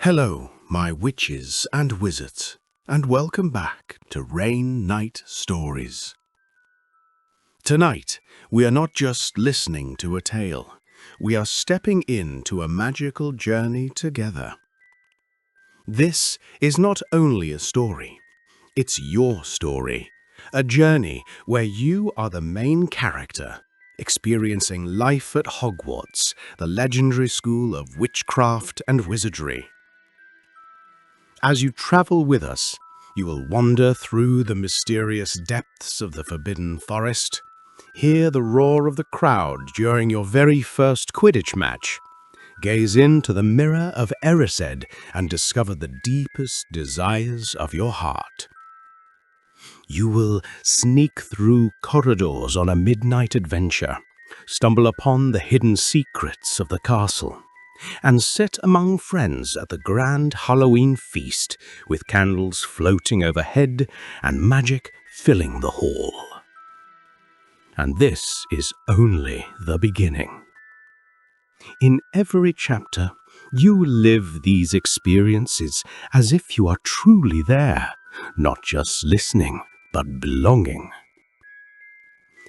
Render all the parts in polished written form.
Hello, my witches and wizards, and welcome back to Rain Night Stories. Tonight, we are not just listening to a tale, we are stepping into a magical journey together. This is not only a story, it's your story, a journey where you are the main character, experiencing life at Hogwarts, the legendary school of witchcraft and wizardry. As you travel with us, you will wander through the mysterious depths of the Forbidden Forest, hear the roar of the crowd during your very first Quidditch match, gaze into the mirror of Erised and discover the deepest desires of your heart. You will sneak through corridors on a midnight adventure, stumble upon the hidden secrets of the castle, and sit among friends at the grand Halloween feast with candles floating overhead and magic filling the hall. And this is only the beginning. In every chapter, you live these experiences as if you are truly there, not just listening, but belonging.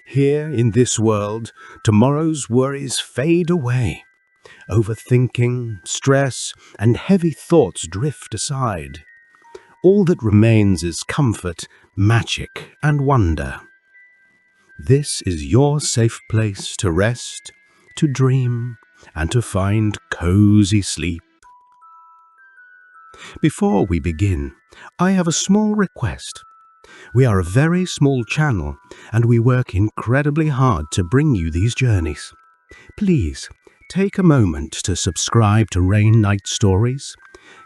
Here in this world, tomorrow's worries fade away. Overthinking, stress, and heavy thoughts drift aside. All that remains is comfort, magic, and wonder. This is your safe place to rest, to dream, and to find cozy sleep. Before we begin, I have a small request. We are a very small channel, and we work incredibly hard to bring you these journeys. Please, take a moment to subscribe to Rain Night Stories,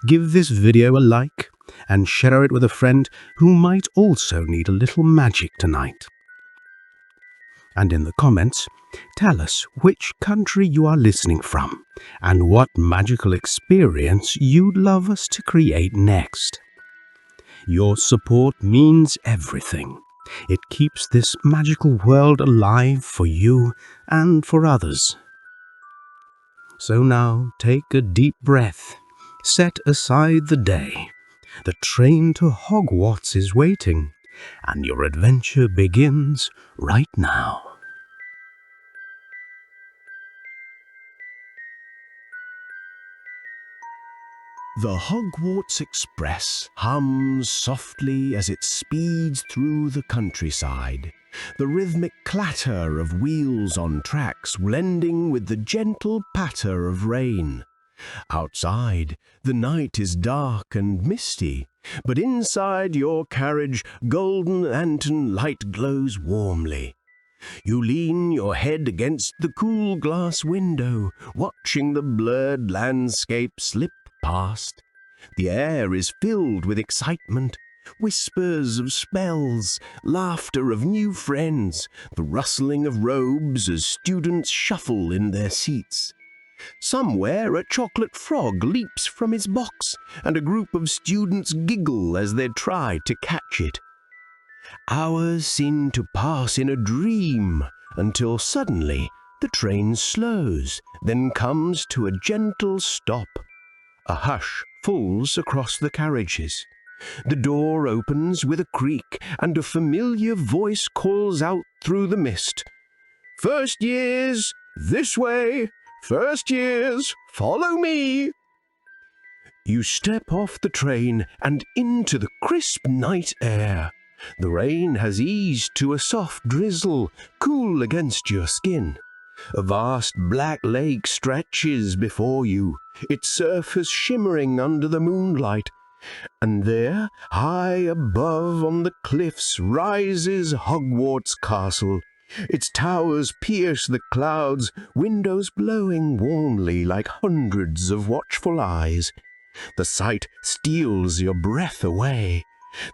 give this video a like, and share it with a friend who might also need a little magic tonight. And in the comments, tell us which country you are listening from and what magical experience you'd love us to create next. Your support means everything. It keeps this magical world alive for you and for others. So now take a deep breath, set aside the day. The train to Hogwarts is waiting, and your adventure begins right now. The Hogwarts Express hums softly as it speeds through the countryside, the rhythmic clatter of wheels on tracks blending with the gentle patter of rain. Outside, the night is dark and misty, but inside your carriage, golden lantern light glows warmly. You lean your head against the cool glass window, watching the blurred landscape slip past. The air is filled with excitement, whispers of spells, laughter of new friends, the rustling of robes as students shuffle in their seats. Somewhere a chocolate frog leaps from its box, and a group of students giggle as they try to catch it. Hours seem to pass in a dream, until suddenly the train slows, then comes to a gentle stop. A hush falls across the carriages. The door opens with a creak, and a familiar voice calls out through the mist. "First years, this way! First years, follow me!" You step off the train and into the crisp night air. The rain has eased to a soft drizzle, cool against your skin. A vast black lake stretches before you, its surface shimmering under the moonlight. And there, high above on the cliffs, rises Hogwarts Castle. Its towers pierce the clouds, windows glowing warmly like hundreds of watchful eyes. The sight steals your breath away.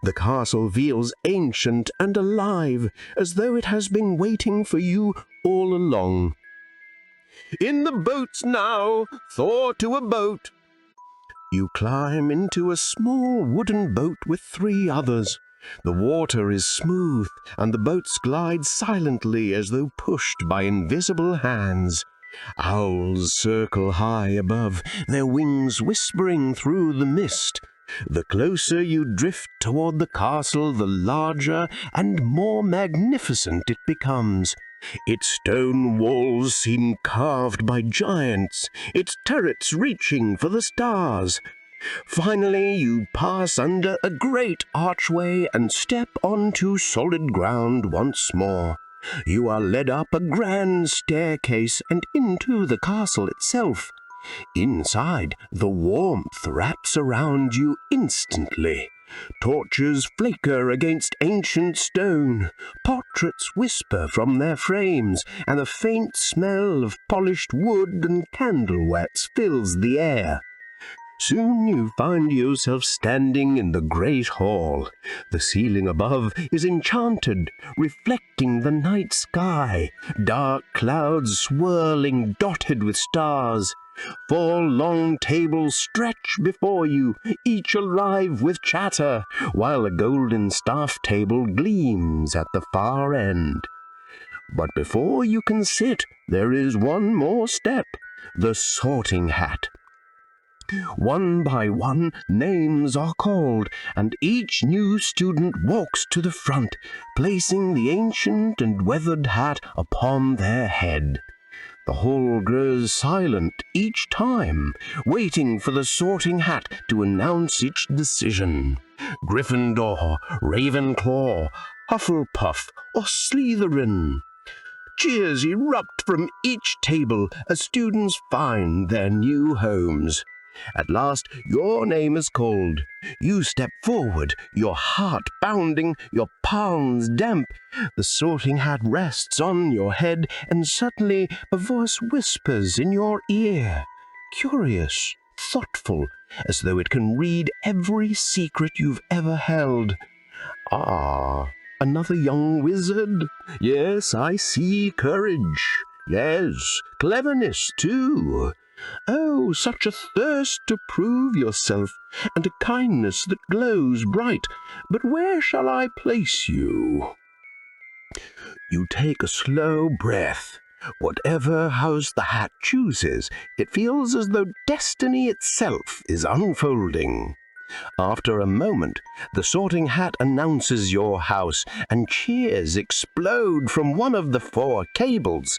The castle feels ancient and alive, as though it has been waiting for you all along. "In the boats now! Thor to a boat!" You climb into a small wooden boat with 3 others. The water is smooth, and the boats glide silently as though pushed by invisible hands. Owls circle high above, their wings whispering through the mist. The closer you drift toward the castle, the larger and more magnificent it becomes. Its stone walls seem carved by giants, its turrets reaching for the stars. Finally, you pass under a great archway and step onto solid ground once more. You are led up a grand staircase and into the castle itself. Inside, the warmth wraps around you instantly. Torches flicker against ancient stone, portraits whisper from their frames, and a faint smell of polished wood and candle wax fills the air. Soon you find yourself standing in the great hall. The ceiling above is enchanted, reflecting the night sky, dark clouds swirling dotted with stars. 4 long tables stretch before you, each alive with chatter, while a golden staff table gleams at the far end. But before you can sit, there is one more step, the sorting hat. One by one, names are called, and each new student walks to the front, placing the ancient and weathered hat upon their head. The hall grows silent each time, waiting for the sorting hat to announce its decision. Gryffindor, Ravenclaw, Hufflepuff, or Slytherin. Cheers erupt from each table as students find their new homes. At last, your name is called. You step forward, your heart pounding, your palms damp. The sorting hat rests on your head, and suddenly a voice whispers in your ear, curious, thoughtful, as though it can read every secret you've ever held. Ah, another young wizard? Yes, I see courage. Yes, cleverness, too. Oh, such a thirst to prove yourself, and a kindness that glows bright. But where shall I place you? You take a slow breath. Whatever house the hat chooses, it feels as though destiny itself is unfolding. After a moment, the sorting hat announces your house, and cheers explode from one of the 4 cables.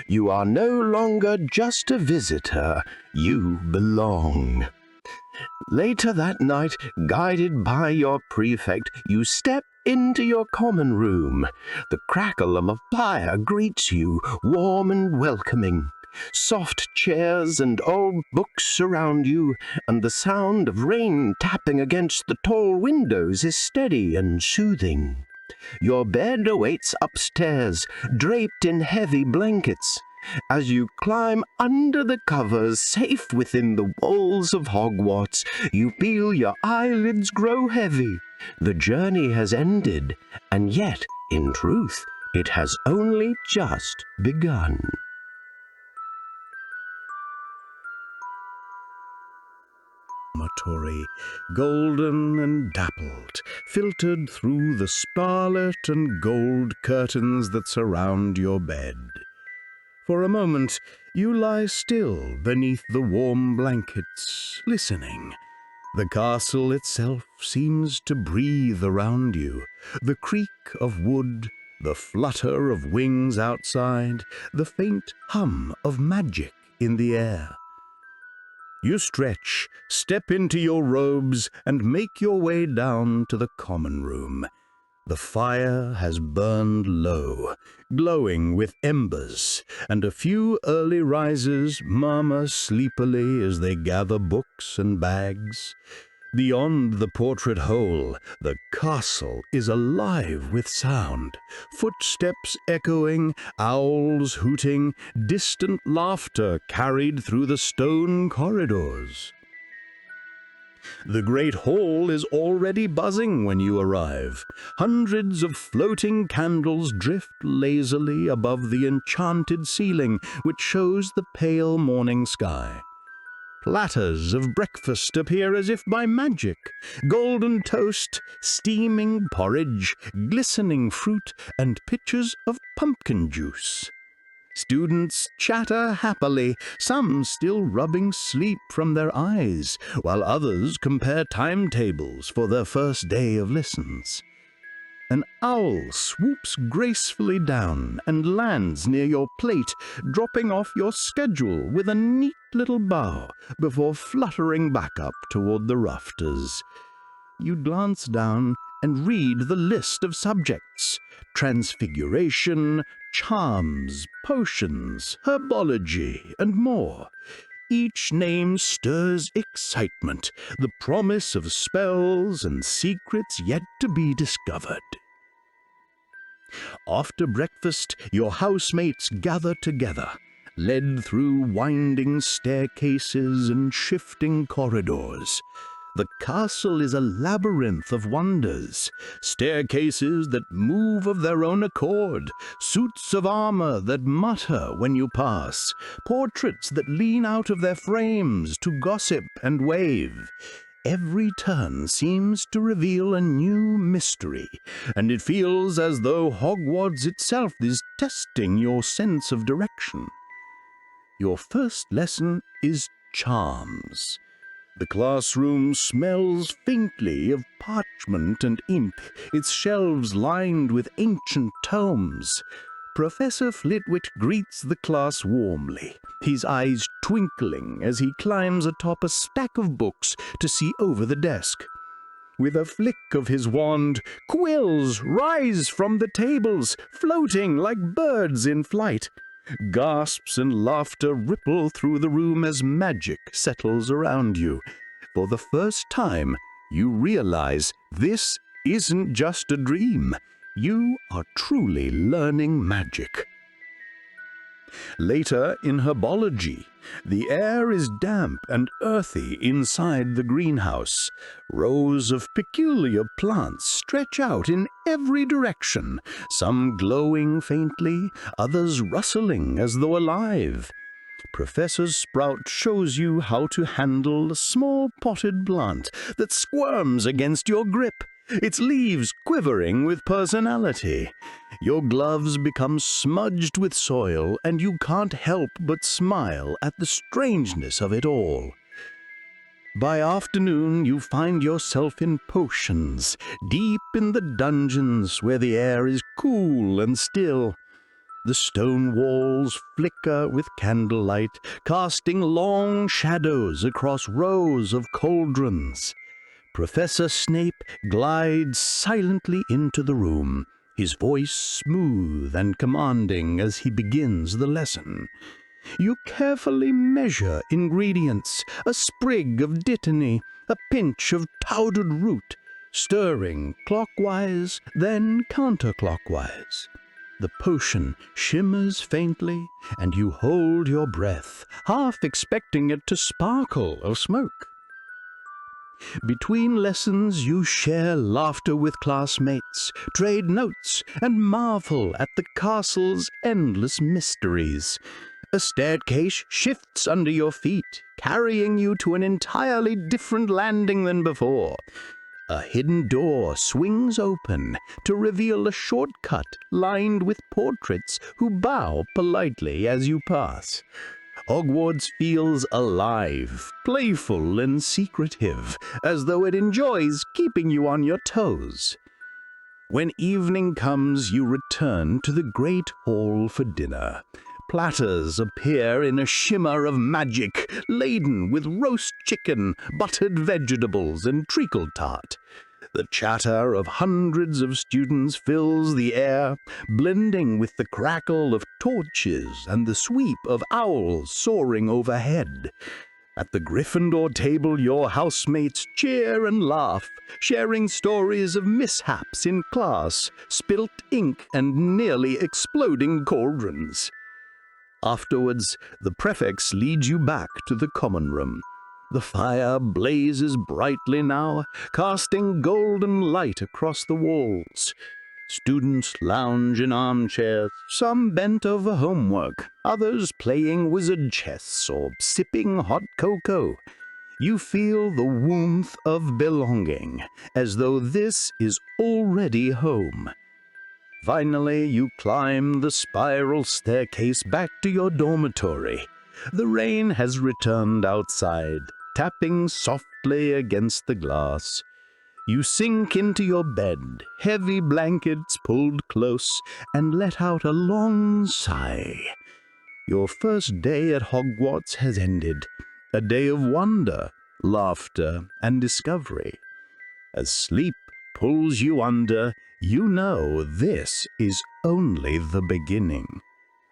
You are no longer just a visitor. You belong. Later that night, guided by your prefect, you step into your common room. The crackle of a fire greets you, warm and welcoming. Soft chairs and old books surround you, and the sound of rain tapping against the tall windows is steady and soothing. Your bed awaits upstairs, draped in heavy blankets. As you climb under the covers, safe within the walls of Hogwarts, you feel your eyelids grow heavy. The journey has ended, and yet, in truth, it has only just begun. Golden and dappled, filtered through the scarlet and gold curtains that surround your bed. For a moment, you lie still beneath the warm blankets, listening. The castle itself seems to breathe around you, the creak of wood, the flutter of wings outside, the faint hum of magic in the air. You stretch, step into your robes, and make your way down to the common room. The fire has burned low, glowing with embers, and a few early risers murmur sleepily as they gather books and bags. Beyond the portrait hole, the castle is alive with sound, footsteps echoing, owls hooting, distant laughter carried through the stone corridors. The great hall is already buzzing when you arrive. Hundreds of floating candles drift lazily above the enchanted ceiling, which shows the pale morning sky. Platters of breakfast appear as if by magic. Golden toast, steaming porridge, glistening fruit, and pitchers of pumpkin juice. Students chatter happily, some still rubbing sleep from their eyes, while others compare timetables for their first day of lessons. An owl swoops gracefully down and lands near your plate, dropping off your schedule with a neat little bow before fluttering back up toward the rafters. You glance down and read the list of subjects: transfiguration, charms, potions, herbology, and more. Each name stirs excitement, the promise of spells and secrets yet to be discovered. After breakfast, your housemates gather together, led through winding staircases and shifting corridors. The castle is a labyrinth of wonders: staircases that move of their own accord, suits of armor that mutter when you pass, portraits that lean out of their frames to gossip and wave. Every turn seems to reveal a new mystery, and it feels as though Hogwarts itself is testing your sense of direction. Your first lesson is charms. The classroom smells faintly of parchment and ink, its shelves lined with ancient tomes. Professor Flitwick greets the class warmly, his eyes twinkling as he climbs atop a stack of books to see over the desk. With a flick of his wand, quills rise from the tables, floating like birds in flight. Gasps and laughter ripple through the room as magic settles around you. For the first time, you realize this isn't just a dream. You are truly learning magic. Later, in herbology, the air is damp and earthy inside the greenhouse. Rows of peculiar plants stretch out in every direction, some glowing faintly, others rustling as though alive. Professor Sprout shows you how to handle a small potted plant that squirms against your grip, its leaves quivering with personality. Your gloves become smudged with soil, and you can't help but smile at the strangeness of it all. By afternoon, you find yourself in potions, deep in the dungeons where the air is cool and still. The stone walls flicker with candlelight, casting long shadows across rows of cauldrons. Professor Snape glides silently into the room, his voice smooth and commanding as he begins the lesson. You carefully measure ingredients: a sprig of dittany, a pinch of powdered root, stirring clockwise, then counterclockwise. The potion shimmers faintly, and you hold your breath, half expecting it to sparkle or smoke. Between lessons, you share laughter with classmates, trade notes, and marvel at the castle's endless mysteries. A staircase shifts under your feet, carrying you to an entirely different landing than before. A hidden door swings open to reveal a shortcut lined with portraits who bow politely as you pass. Hogwarts feels alive, playful and secretive, as though it enjoys keeping you on your toes. When evening comes, you return to the great hall for dinner. Platters appear in a shimmer of magic, laden with roast chicken, buttered vegetables, and treacle tart. The chatter of hundreds of students fills the air, blending with the crackle of torches and the sweep of owls soaring overhead. At the Gryffindor table, your housemates cheer and laugh, sharing stories of mishaps in class, spilt ink, and nearly exploding cauldrons. Afterwards, the prefects lead you back to the common room. The fire blazes brightly now, casting golden light across the walls. Students lounge in armchairs, some bent over homework, others playing wizard chess or sipping hot cocoa. You feel the warmth of belonging, as though this is already home. Finally, you climb the spiral staircase back to your dormitory. The rain has returned outside, tapping softly against the glass. You sink into your bed, heavy blankets pulled close, and let out a long sigh. Your first day at Hogwarts has ended, a day of wonder, laughter, and discovery. As sleep pulls you under, you know this is only the beginning.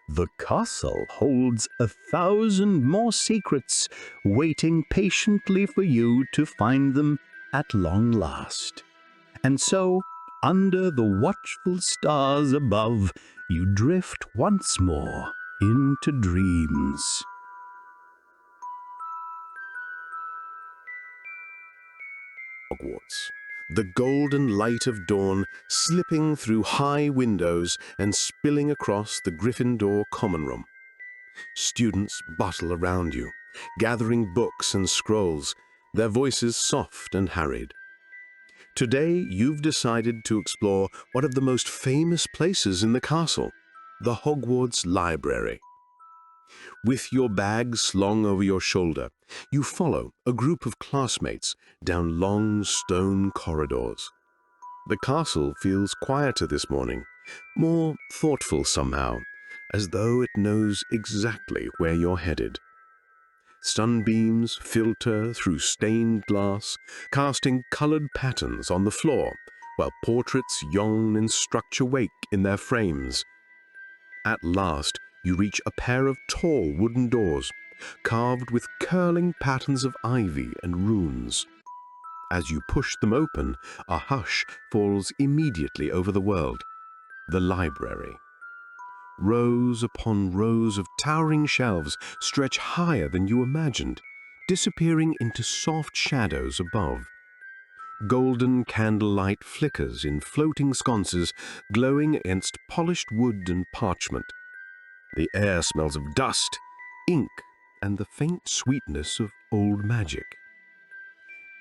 The castle holds 1,000 more secrets, waiting patiently for you to find them at long last. And so, under the watchful stars above, you drift once more into dreams. Hogwarts. The golden light of dawn slipping through high windows and spilling across the Gryffindor common room. Students bustle around you, gathering books and scrolls, their voices soft and harried. Today, you've decided to explore one of the most famous places in the castle, the Hogwarts Library. With your bag slung over your shoulder, you follow a group of classmates down long stone corridors. The castle feels quieter this morning, more thoughtful somehow, as though it knows exactly where you're headed. Sunbeams filter through stained glass, casting colored patterns on the floor, while portraits yawn and structure wake in their frames. At last, you reach a pair of tall wooden doors, carved with curling patterns of ivy and runes. As you push them open, a hush falls immediately over the world, the library. Rows upon rows of towering shelves stretch higher than you imagined, disappearing into soft shadows above. Golden candlelight flickers in floating sconces, glowing against polished wood and parchment. The air smells of dust, ink, and the faint sweetness of old magic.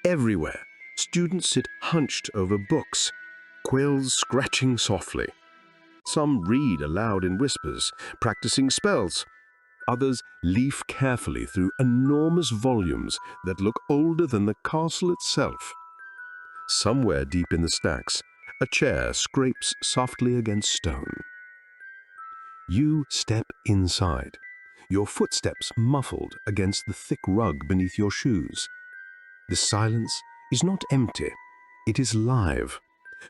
Everywhere, students sit hunched over books, quills scratching softly. Some read aloud in whispers, practicing spells. Others leaf carefully through enormous volumes that look older than the castle itself. Somewhere deep in the stacks, a chair scrapes softly against stone. You step inside, your footsteps muffled against the thick rug beneath your shoes. The silence is not empty, it is live,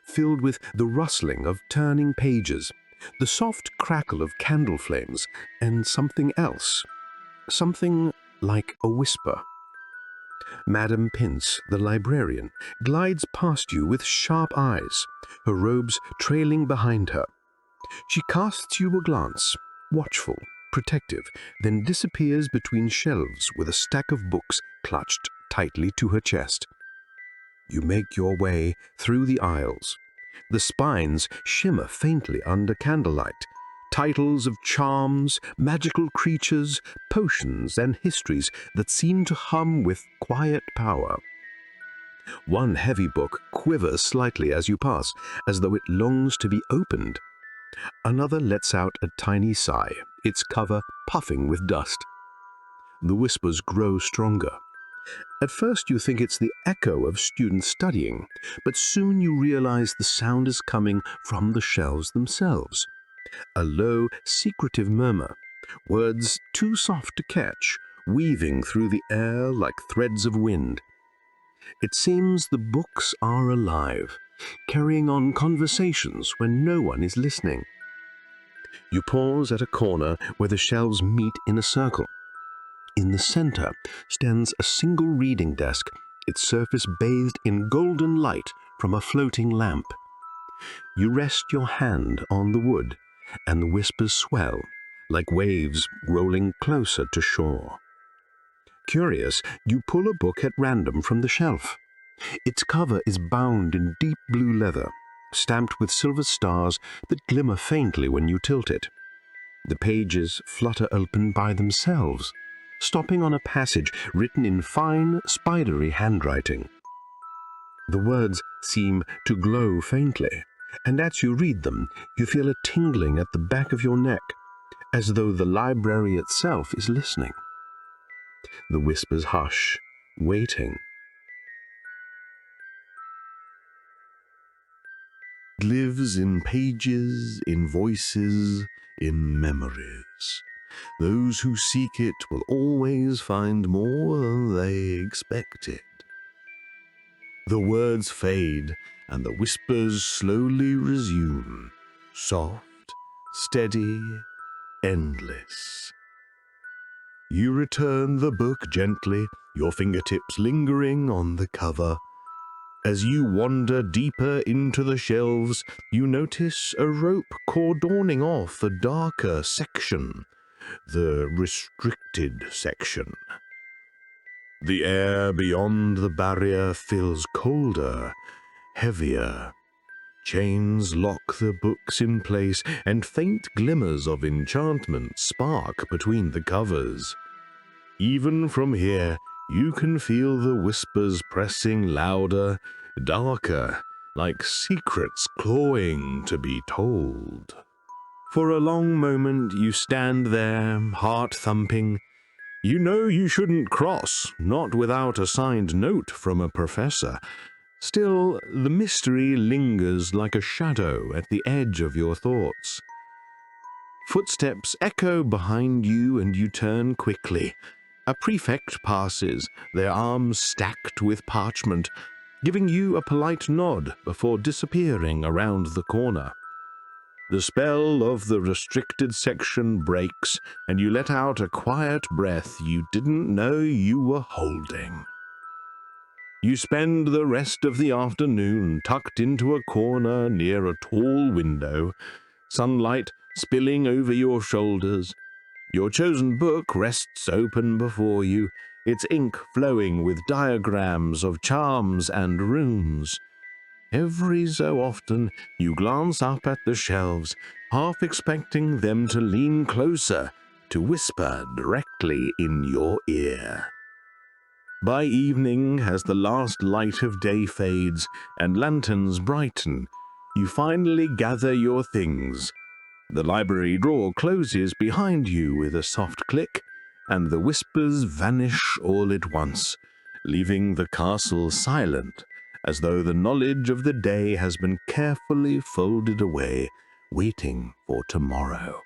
filled with the rustling of turning pages, the soft crackle of candle flames, and something else, something like a whisper. Madame Pince, the librarian, glides past you with sharp eyes, her robes trailing behind her. She casts you a glance, watchful, protective, then disappears between shelves with a stack of books clutched tightly to her chest. You make your way through the aisles. The spines shimmer faintly under candlelight. Titles of charms, magical creatures, potions, and histories that seem to hum with quiet power. One heavy book quivers slightly as you pass, as though it longs to be opened. Another lets out a tiny sigh, its cover puffing with dust. The whispers grow stronger. At first you think it's the echo of students studying, but soon you realize the sound is coming from the shelves themselves. A low, secretive murmur, words too soft to catch, weaving through the air like threads of wind. It seems the books are alive, carrying on conversations when no one is listening. You pause at a corner where the shelves meet in a circle. In the center stands a single reading desk, its surface bathed in golden light from a floating lamp. You rest your hand on the wood, and the whispers swell, like waves rolling closer to shore. Curious, you pull a book at random from the shelf. Its cover is bound in deep blue leather, stamped with silver stars that glimmer faintly when you tilt it. The pages flutter open by themselves, stopping on a passage written in fine, spidery handwriting. The words seem to glow faintly, and as you read them, you feel a tingling at the back of your neck, as though the library itself is listening. The whispers hush, waiting. It lives in pages, in voices, in memories. Those who seek it will always find more than they expected. The words fade, and the whispers slowly resume, soft, steady, endless. You return the book gently, your fingertips lingering on the cover. As you wander deeper into the shelves, you notice a rope cordoning off a darker section, the restricted section. The air beyond the barrier feels colder, heavier. Chains lock the books in place, and faint glimmers of enchantment spark between the covers. Even from here, you can feel the whispers pressing louder, darker, like secrets clawing to be told. For a long moment, you stand there, heart thumping. You know you shouldn't cross, not without a signed note from a professor. Still, the mystery lingers like a shadow at the edge of your thoughts. Footsteps echo behind you, and you turn quickly. A prefect passes, their arms stacked with parchment, giving you a polite nod before disappearing around the corner. The spell of the restricted section breaks, and you let out a quiet breath you didn't know you were holding. You spend the rest of the afternoon tucked into a corner near a tall window, sunlight spilling over your shoulders. Your chosen book rests open before you, its ink flowing with diagrams of charms and runes. Every so often, you glance up at the shelves, half expecting them to lean closer, to whisper directly in your ear. By evening, as the last light of day fades and lanterns brighten, you finally gather your things. The library door closes behind you with a soft click, and the whispers vanish all at once, leaving the castle silent, as though the knowledge of the day has been carefully folded away, waiting for tomorrow.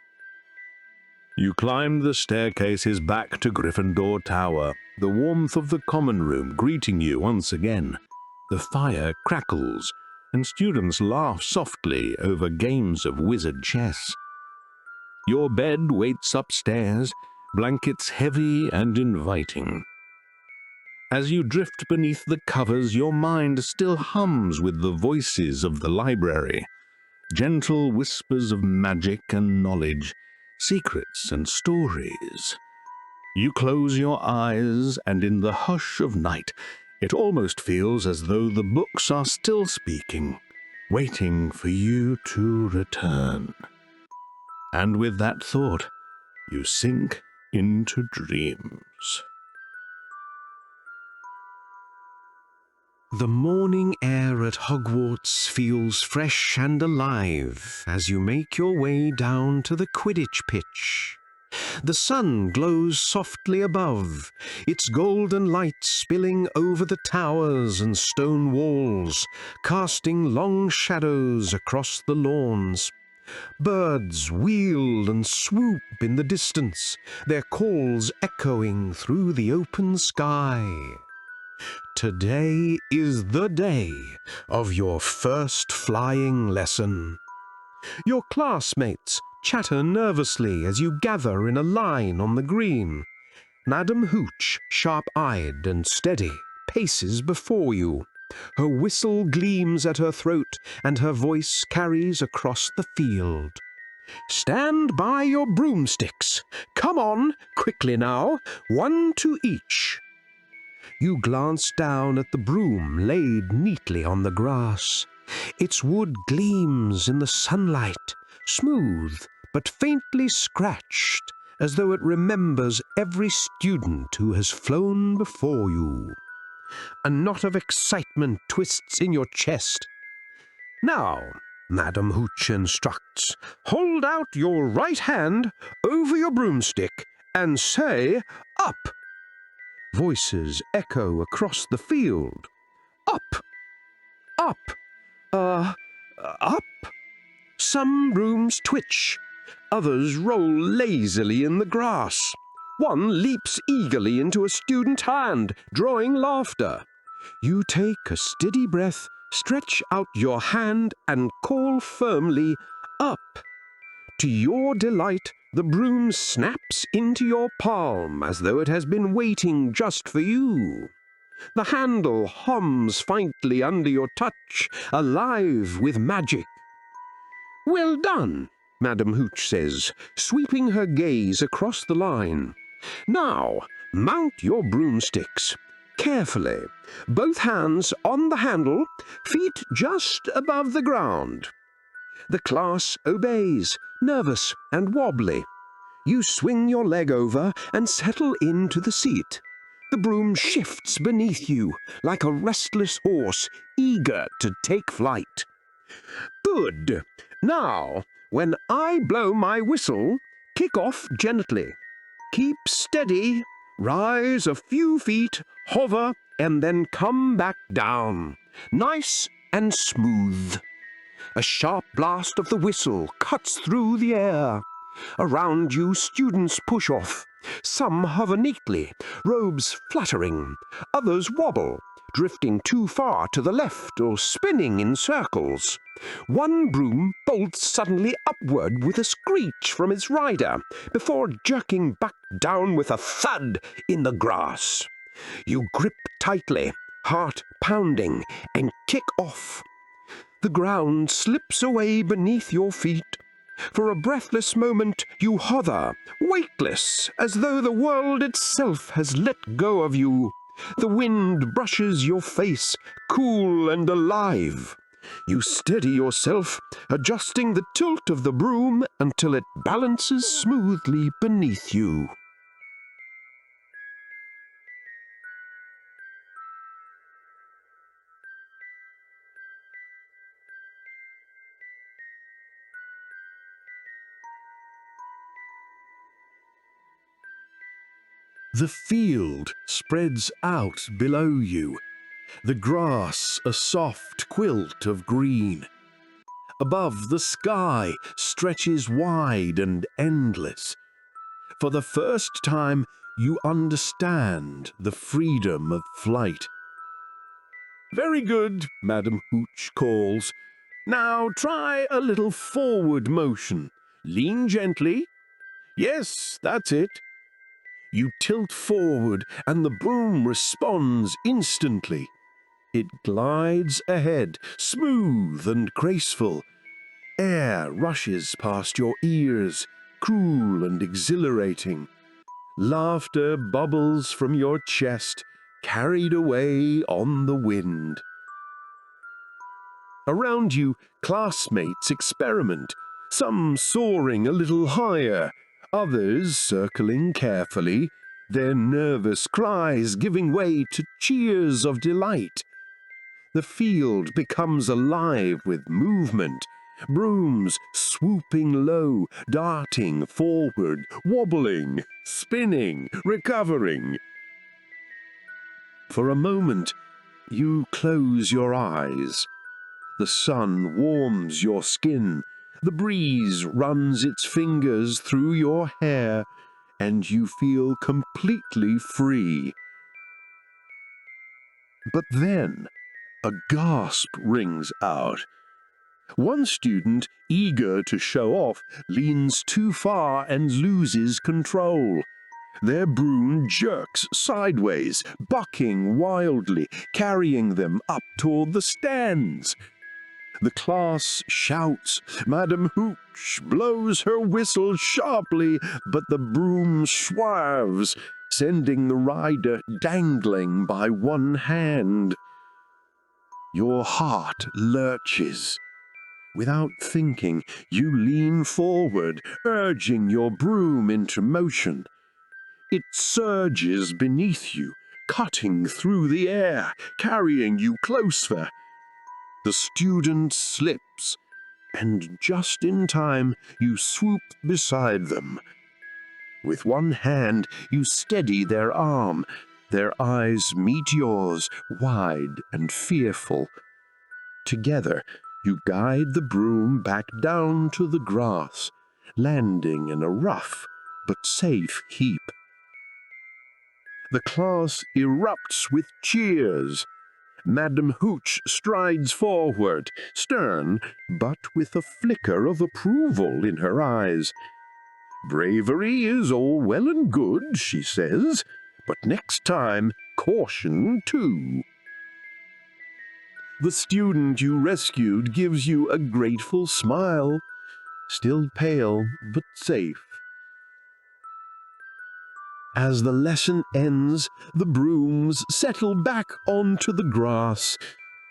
You climb the staircases back to Gryffindor Tower, the warmth of the common room greeting you once again. The fire crackles, and students laugh softly over games of wizard chess. Your bed waits upstairs, blankets heavy and inviting. As you drift beneath the covers, your mind still hums with the voices of the library, gentle whispers of magic and knowledge, secrets and stories. You close your eyes, and in the hush of night, it almost feels as though the books are still speaking, waiting for you to return. And with that thought, you sink into dreams. The morning air at Hogwarts feels fresh and alive as you make your way down to the Quidditch pitch. The sun glows softly above, its golden light spilling over the towers and stone walls, casting long shadows across the lawns. Birds wheel and swoop in the distance, their calls echoing through the open sky. Today is the day of your first flying lesson. Your classmates chatter nervously as you gather in a line on the green. Madam Hooch, sharp-eyed and steady, paces before you. Her whistle gleams at her throat, and her voice carries across the field. Stand by your broomsticks. Come on, quickly now, one to each. You glance down at the broom laid neatly on the grass. Its wood gleams in the sunlight, smooth but faintly scratched, as though it remembers every student who has flown before you. A knot of excitement twists in your chest. Now, Madam Hooch instructs. Hold out your right hand over your broomstick and say, up. Voices echo across the field. Up, up, up. Some brooms twitch. Others roll lazily in the grass. One leaps eagerly into a student hand, drawing laughter. You take a steady breath, stretch out your hand, and call firmly, up. To your delight, the broom snaps into your palm as though it has been waiting just for you. The handle hums faintly under your touch, alive with magic. Well done, Madam Hooch says, sweeping her gaze across the line. Now, mount your broomsticks. Carefully, both hands on the handle, feet just above the ground. The class obeys, nervous and wobbly. You swing your leg over and settle into the seat. The broom shifts beneath you like a restless horse eager to take flight. Good. Now, when I blow my whistle, kick off gently. Keep steady, rise a few feet, hover, and then come back down. Nice and smooth. A sharp blast of the whistle cuts through the air. Around you, students push off. Some hover neatly, robes fluttering. Others wobble, drifting too far to the left or spinning in circles. One broom bolts suddenly upward with a screech from its rider before jerking back down with a thud in the grass. You grip tightly, heart pounding, and kick off. The ground slips away beneath your feet. For a breathless moment you hover, weightless, as though the world itself has let go of you. The wind brushes your face, cool and alive. You steady yourself, adjusting the tilt of the broom until it balances smoothly beneath you. The field spreads out below you, the grass a soft quilt of green. Above, the sky stretches wide and endless. For the first time, you understand the freedom of flight. Very good, Madam Hooch calls. Now try a little forward motion. Lean gently. Yes, that's it. You tilt forward and the broom responds instantly. It glides ahead, smooth and graceful. Air rushes past your ears, cool and exhilarating. Laughter bubbles from your chest, carried away on the wind. Around you, classmates experiment, some soaring a little higher, others circling carefully, their nervous cries giving way to cheers of delight. The field becomes alive with movement, brooms swooping low, darting forward, wobbling, spinning, recovering. For a moment, you close your eyes. The sun warms your skin, the breeze runs its fingers through your hair, and you feel completely free. But then, a gasp rings out. One student, eager to show off, leans too far and loses control. Their broom jerks sideways, bucking wildly, carrying them up toward the stands. The class shouts. Madam Hooch blows her whistle sharply, but the broom swerves, sending the rider dangling by one hand. Your heart lurches. Without thinking, you lean forward, urging your broom into motion. It surges beneath you, cutting through the air, carrying you closer. The student slips. and just in time you swoop beside them. With one hand you steady their arm. Their eyes meet yours, wide and fearful. Together you guide the broom back down to the grass, landing in a rough but safe heap. The class erupts with cheers. Madam Hooch strides forward, stern, but with a flicker of approval in her eyes. "Bravery is all well and good," she says, "but next time, caution too." The student you rescued gives you a grateful smile, still pale but safe. As the lesson ends, the brooms settle back onto the grass.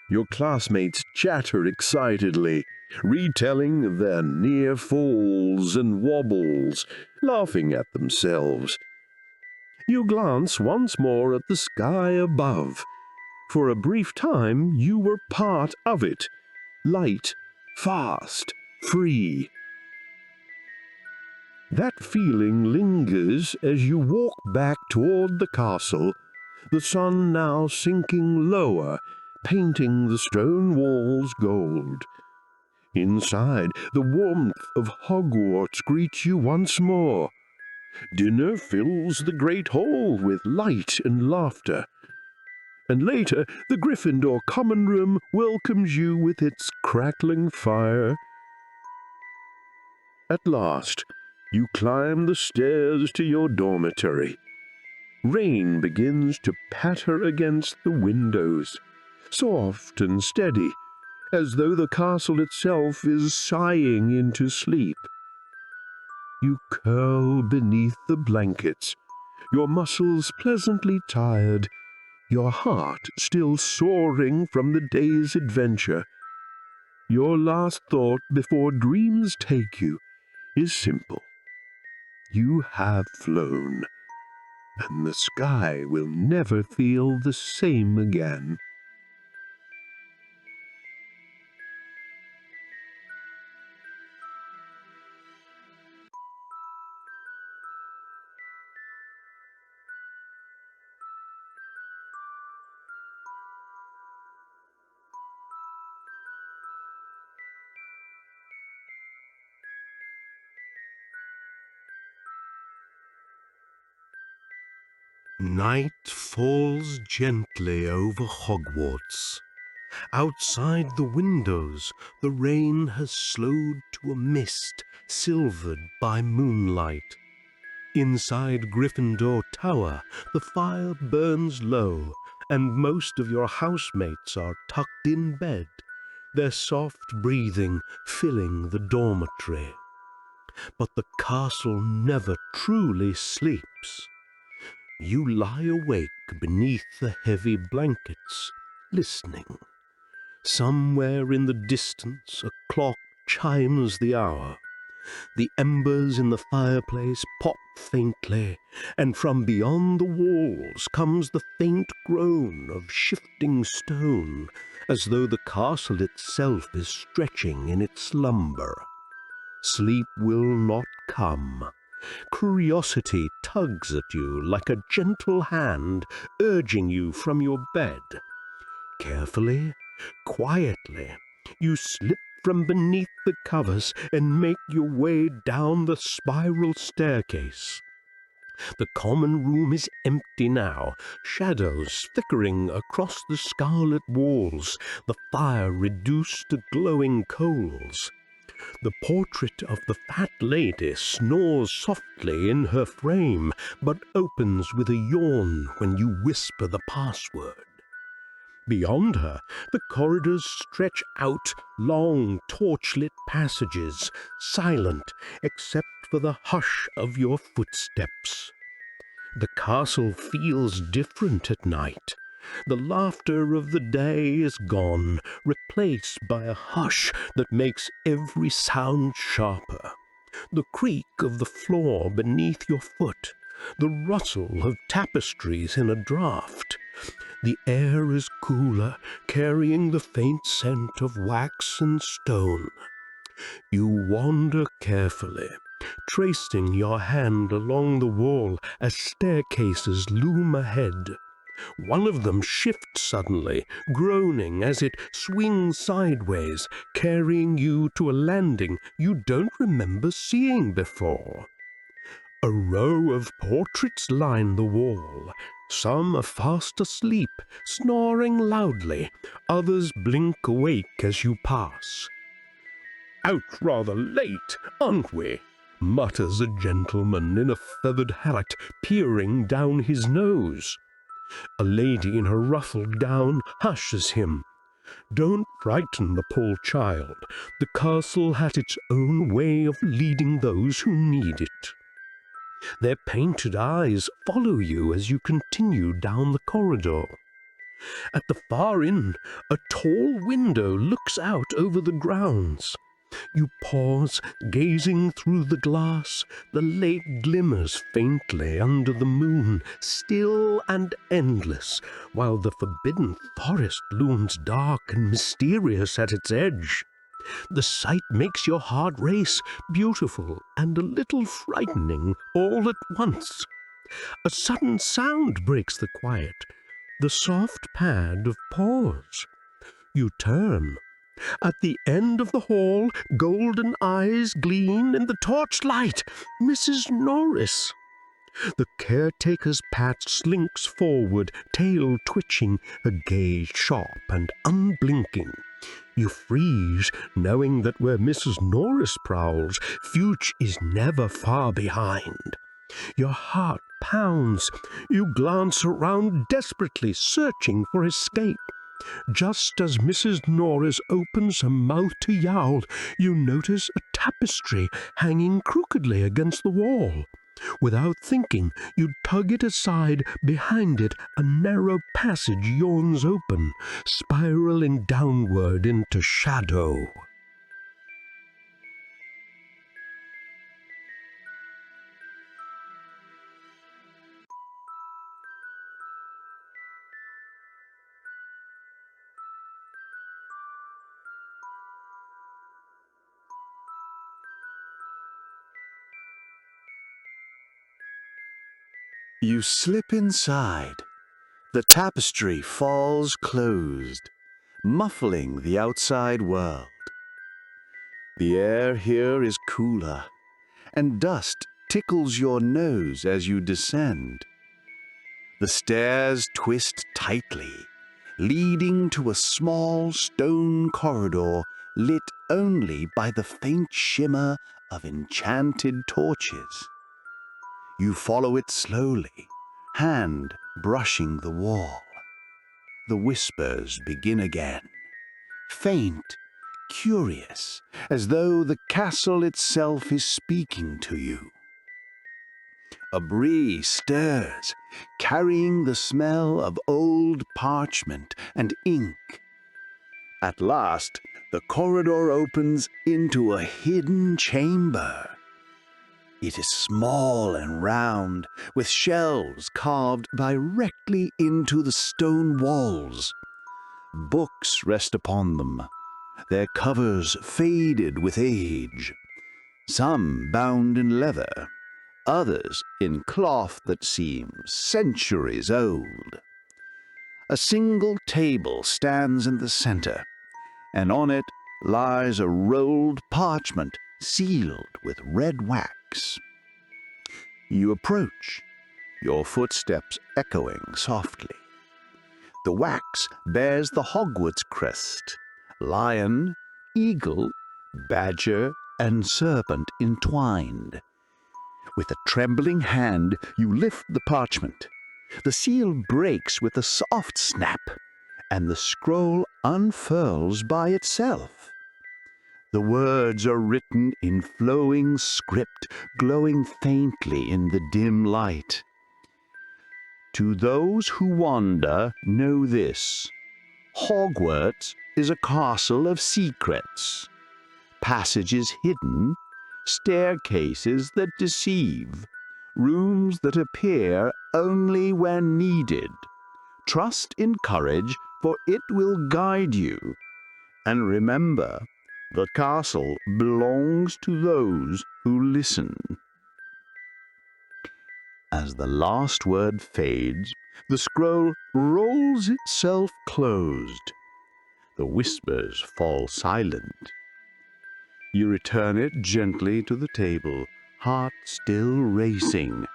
Your classmates chatter excitedly, retelling their near falls and wobbles, laughing at themselves. You glance once more at the sky above. For a brief time you were part of it, light, fast, free. That feeling lingers as you walk back toward the castle, the sun now sinking lower, painting the stone walls gold. Inside, the warmth of Hogwarts greets you once more. Dinner fills the great hall with light and laughter. And later, the Gryffindor common room welcomes you with its crackling fire. At last, you climb the stairs to your dormitory. Rain begins to patter against the windows, soft and steady, as though the castle itself is sighing into sleep. You curl beneath the blankets, your muscles pleasantly tired, your heart still soaring from the day's adventure. Your last thought before dreams take you is simple. You have flown, and the sky will never feel the same again. Night falls gently over Hogwarts. Outside the windows, the rain has slowed to a mist silvered by moonlight. Inside Gryffindor Tower, the fire burns low, and most of your housemates are tucked in bed, their soft breathing filling the dormitory. But the castle never truly sleeps. You lie awake beneath the heavy blankets, listening. Somewhere in the distance a clock chimes the hour. The embers in the fireplace pop faintly, and from beyond the walls comes the faint groan of shifting stone, as though the castle itself is stretching in its slumber. Sleep will not come. Curiosity tugs at you like a gentle hand, urging you from your bed. Carefully, quietly, you slip from beneath the covers and make your way down the spiral staircase. The common room is empty now, shadows flickering across the scarlet walls, the fire reduced to glowing coals. The portrait of the fat lady snores softly in her frame, but opens with a yawn when you whisper the password. Beyond her, the corridors stretch out, long torchlit passages, silent except for the hush of your footsteps. The castle feels different at night. The laughter of the day is gone, replaced by a hush that makes every sound sharper. The creak of the floor beneath your foot, the rustle of tapestries in a draught. The air is cooler, carrying the faint scent of wax and stone. You wander carefully, tracing your hand along the wall as staircases loom ahead. One of them shifts suddenly, groaning as it swings sideways, carrying you to a landing you don't remember seeing before. A row of portraits line the wall. Some are fast asleep, snoring loudly. Others blink awake as you pass. "Out rather late, aren't we?" mutters a gentleman in a feathered hat, peering down his nose. A lady in her ruffled gown hushes him. Don't frighten the poor child. The castle has its own way of leading those who need it. Their painted eyes follow you as you continue down the corridor. At the far end, a tall window looks out over the grounds. You pause, gazing through the glass. The lake glimmers faintly under the moon, still and endless, while the forbidden forest looms dark and mysterious at its edge. The sight makes your heart race, beautiful and a little frightening all at once. A sudden sound breaks the quiet, the soft pad of paws. You turn. At the end of the hall, golden eyes gleam in the torchlight. Mrs. Norris. The caretaker's Pat slinks forward, tail twitching, her gaze sharp and unblinking. You freeze, knowing that where Mrs. Norris prowls, Fuchs is never far behind. Your heart pounds. You glance around desperately, searching for escape. Just as Mrs. Norris opens her mouth to yowl, you notice a tapestry hanging crookedly against the wall. Without thinking, you tug it aside. Behind it, a narrow passage yawns open, spiraling downward into shadow. You slip inside. The tapestry falls closed, muffling the outside world. The air here is cooler, and dust tickles your nose as you descend. The stairs twist tightly, leading to a small stone corridor lit only by the faint shimmer of enchanted torches. You follow it slowly, hand brushing the wall. The whispers begin again, faint, curious, as though the castle itself is speaking to you. A breeze stirs, carrying the smell of old parchment and ink. At last, the corridor opens into a hidden chamber. It is small and round, with shelves carved directly into the stone walls. Books rest upon them, their covers faded with age, some bound in leather, others in cloth that seems centuries old. A single table stands in the center, and on it lies a rolled parchment sealed with red wax. You approach, your footsteps echoing softly. The wax bears the Hogwarts crest, lion, eagle, badger, and serpent entwined. With a trembling hand, you lift the parchment. The seal breaks with a soft snap, and the scroll unfurls by itself. The words are written in flowing script, glowing faintly in the dim light. To those who wander, know this: Hogwarts is a castle of secrets, passages hidden, staircases that deceive, rooms that appear only when needed. Trust in courage, for it will guide you. And remember, The castle belongs to those who listen. As the last word fades, the scroll rolls itself closed. The whispers fall silent. You return it gently to the table, heart still racing.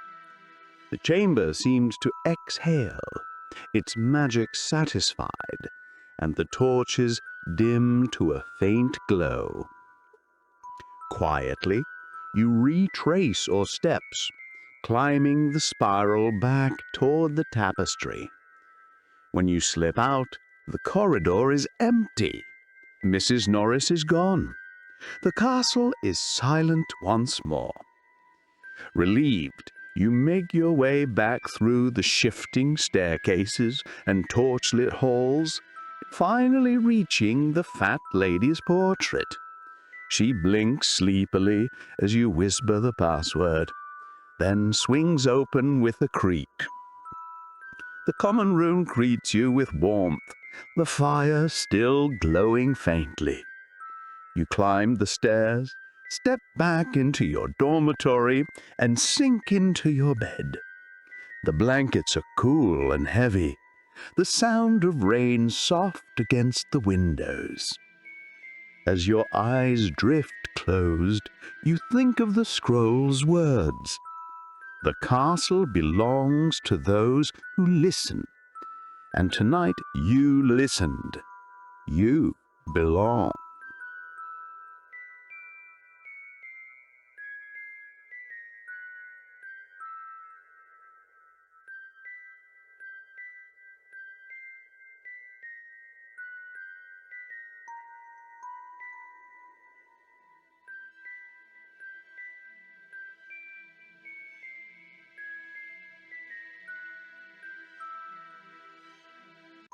The chamber seems to exhale, its magic satisfied, and the torches dim to a faint glow. Quietly, you retrace your steps, climbing the spiral back toward the tapestry. When you slip out, the corridor is empty. Mrs. Norris is gone. The castle is silent once more. Relieved, you make your way back through the shifting staircases and torchlit halls, finally reaching the fat lady's portrait. She blinks sleepily as you whisper the password, then swings open with a creak. The common room greets you with warmth, the fire still glowing faintly. You climb the stairs, step back into your dormitory, and sink into your bed. The blankets are cool and heavy, the sound of rain soft against the windows. As your eyes drift closed, you think of the scroll's words. The castle belongs to those who listen, and tonight you listened. You belong.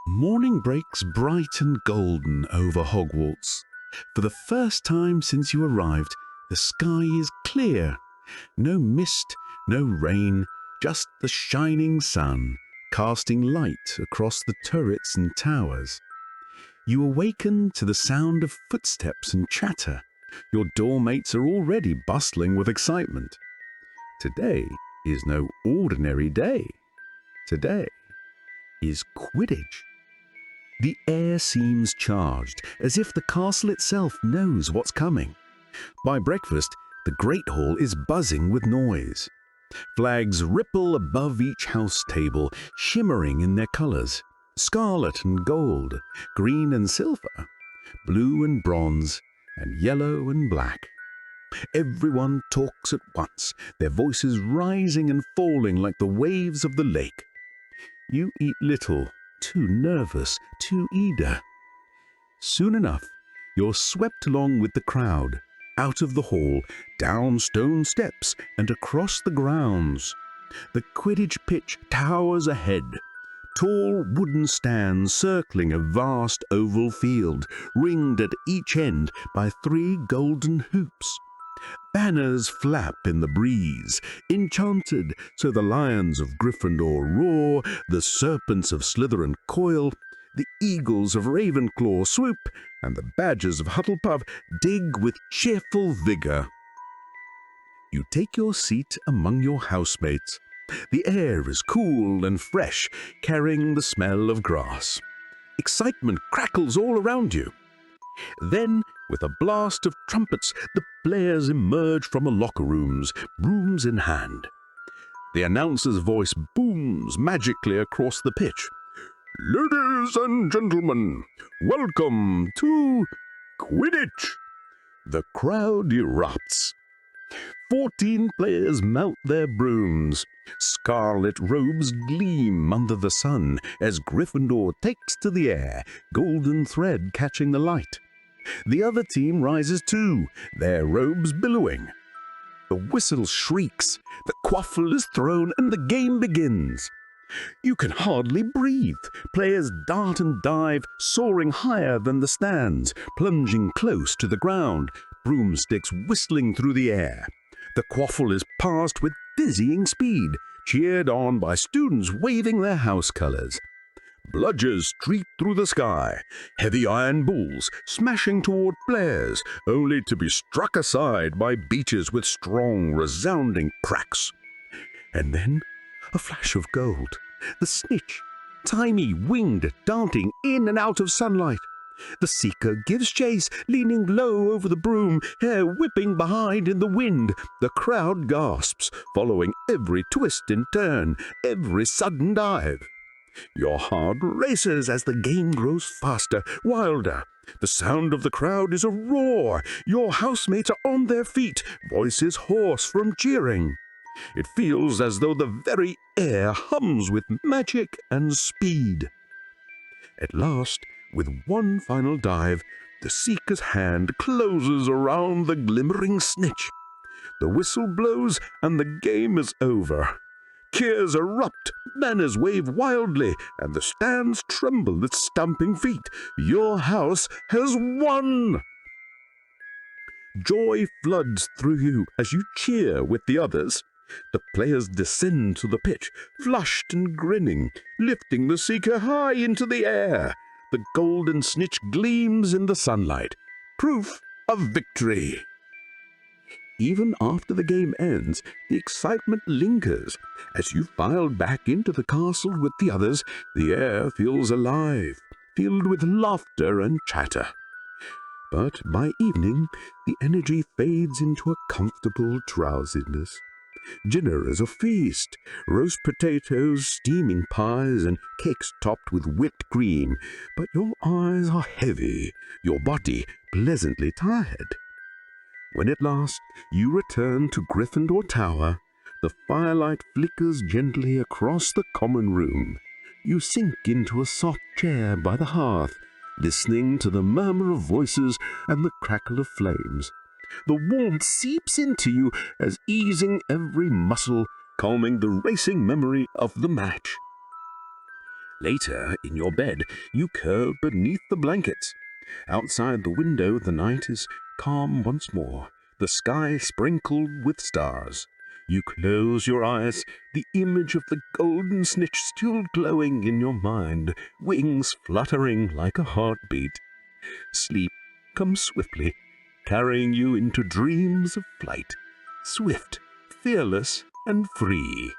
Morning breaks bright and golden over Hogwarts. For the first time since you arrived, the sky is clear. No mist, no rain, just the shining sun, casting light across the turrets and towers. You awaken to the sound of footsteps and chatter. Your doormates are already bustling with excitement. Today is no ordinary day. Today is Quidditch. The air seems charged, as if the castle itself knows what's coming. By breakfast, the Great Hall is buzzing with noise. Flags ripple above each house table, shimmering in their colors: scarlet and gold, green and silver, blue and bronze, and yellow and black. Everyone talks at once, their voices rising and falling like the waves of the lake. You eat little, too nervous, too eager. Soon enough, you're swept along with the crowd, out of the hall, down stone steps, and across the grounds. The Quidditch pitch towers ahead, tall wooden stands circling a vast oval field, ringed at each end by 3 golden hoops. Banners flap in the breeze, enchanted, so the lions of Gryffindor roar, the serpents of Slytherin coil, the eagles of Ravenclaw swoop, and the badgers of Hufflepuff dig with cheerful vigor. You take your seat among your housemates. The air is cool and fresh, carrying the smell of grass. Excitement crackles all around you. Then, with a blast of trumpets, the players emerge from the locker rooms, brooms in hand. The announcer's voice booms magically across the pitch. "Ladies and gentlemen, welcome to Quidditch!" The crowd erupts. 14 players mount their brooms. Scarlet robes gleam under the sun as Gryffindor takes to the air, golden thread catching the light. The other team rises too, their robes billowing. The whistle shrieks, the quaffle is thrown, and the game begins. You can hardly breathe. Players dart and dive, soaring higher than the stands, plunging close to the ground, broomsticks whistling through the air. The quaffle is passed with dizzying speed, cheered on by students waving their house colors. Bludgers streak through the sky, heavy iron balls smashing toward flares, only to be struck aside by beaches with strong, resounding cracks. And then a flash of gold, the snitch, tiny, winged, darting in and out of sunlight. The seeker gives chase, leaning low over the broom, hair whipping behind in the wind. The crowd gasps, following every twist and turn, every sudden dive. Your heart races as the game grows faster, wilder. The sound of the crowd is a roar. Your housemates are on their feet, voices hoarse from cheering. It feels as though the very air hums with magic and speed. At last, with one final dive, the seeker's hand closes around the glimmering snitch. The whistle blows and the game is over. Cheers erupt, banners wave wildly, and the stands tremble at stamping feet. Your house has won! Joy floods through you as you cheer with the others. The players descend to the pitch, flushed and grinning, lifting the seeker high into the air. The golden snitch gleams in the sunlight, proof of victory. Even after the game ends, the excitement lingers. As you file back into the castle with the others, the air feels alive, filled with laughter and chatter. But by evening, the energy fades into a comfortable drowsiness. Dinner is a feast, roast potatoes, steaming pies, and cakes topped with whipped cream. But your eyes are heavy, your body pleasantly tired. When at last you return to Gryffindor Tower, the firelight flickers gently across the common room. You sink into a soft chair by the hearth, listening to the murmur of voices and the crackle of flames. The warmth seeps into you as easing every muscle, calming the racing memory of the match. Later, in your bed, you curl beneath the blankets. Outside the window, the night is calm once more, the sky sprinkled with stars. You close your eyes, the image of the golden snitch still glowing in your mind, wings fluttering like a heartbeat. Sleep comes swiftly, carrying you into dreams of flight, swift, fearless, and free.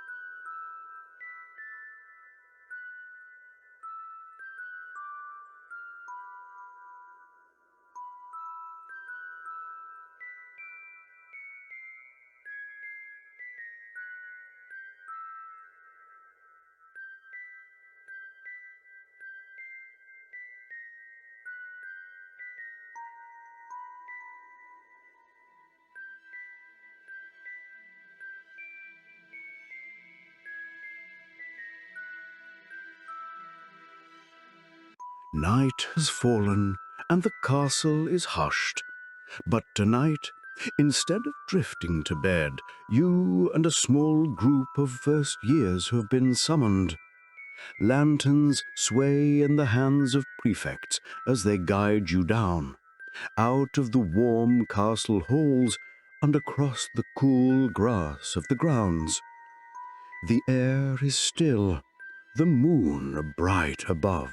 Night has fallen, and the castle is hushed. But tonight, instead of drifting to bed, you and a small group of first years who have been summoned. Lanterns sway in the hands of prefects as they guide you down, out of the warm castle halls and across the cool grass of the grounds. The air is still, the moon bright above.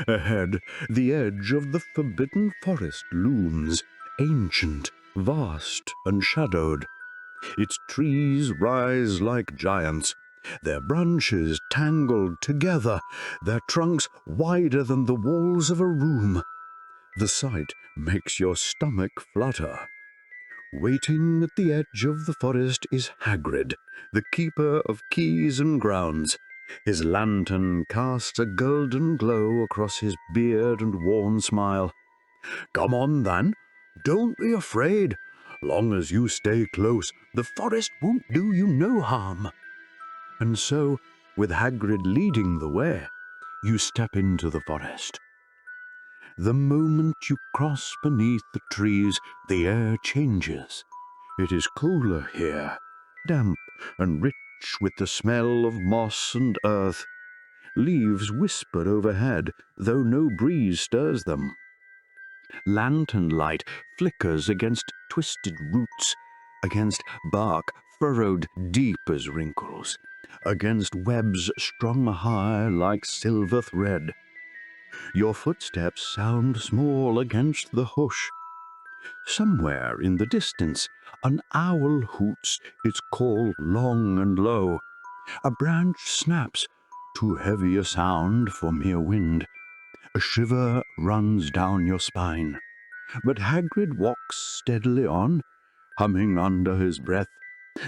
Ahead, the edge of the forbidden forest looms, ancient, vast, and shadowed. Its trees rise like giants, their branches tangled together, their trunks wider than the walls of a room. The sight makes your stomach flutter. Waiting at the edge of the forest is Hagrid, the keeper of keys and grounds. His lantern casts a golden glow across his beard and worn smile. "Come on, then. Don't be afraid. Long as you stay close, the forest won't do you no harm." And so, with Hagrid leading the way, you step into the forest. The moment you cross beneath the trees, the air changes. It is cooler here, damp and rich with the smell of moss and earth. Leaves whisper overhead, though no breeze stirs them. Lantern light flickers against twisted roots, against bark furrowed deep as wrinkles. against webs strung high like silver thread. Your footsteps sound small against the hush. Somewhere in the distance, an owl hoots its call long and low. A branch snaps, too heavy a sound for mere wind. A shiver runs down your spine. But Hagrid walks steadily on, humming under his breath,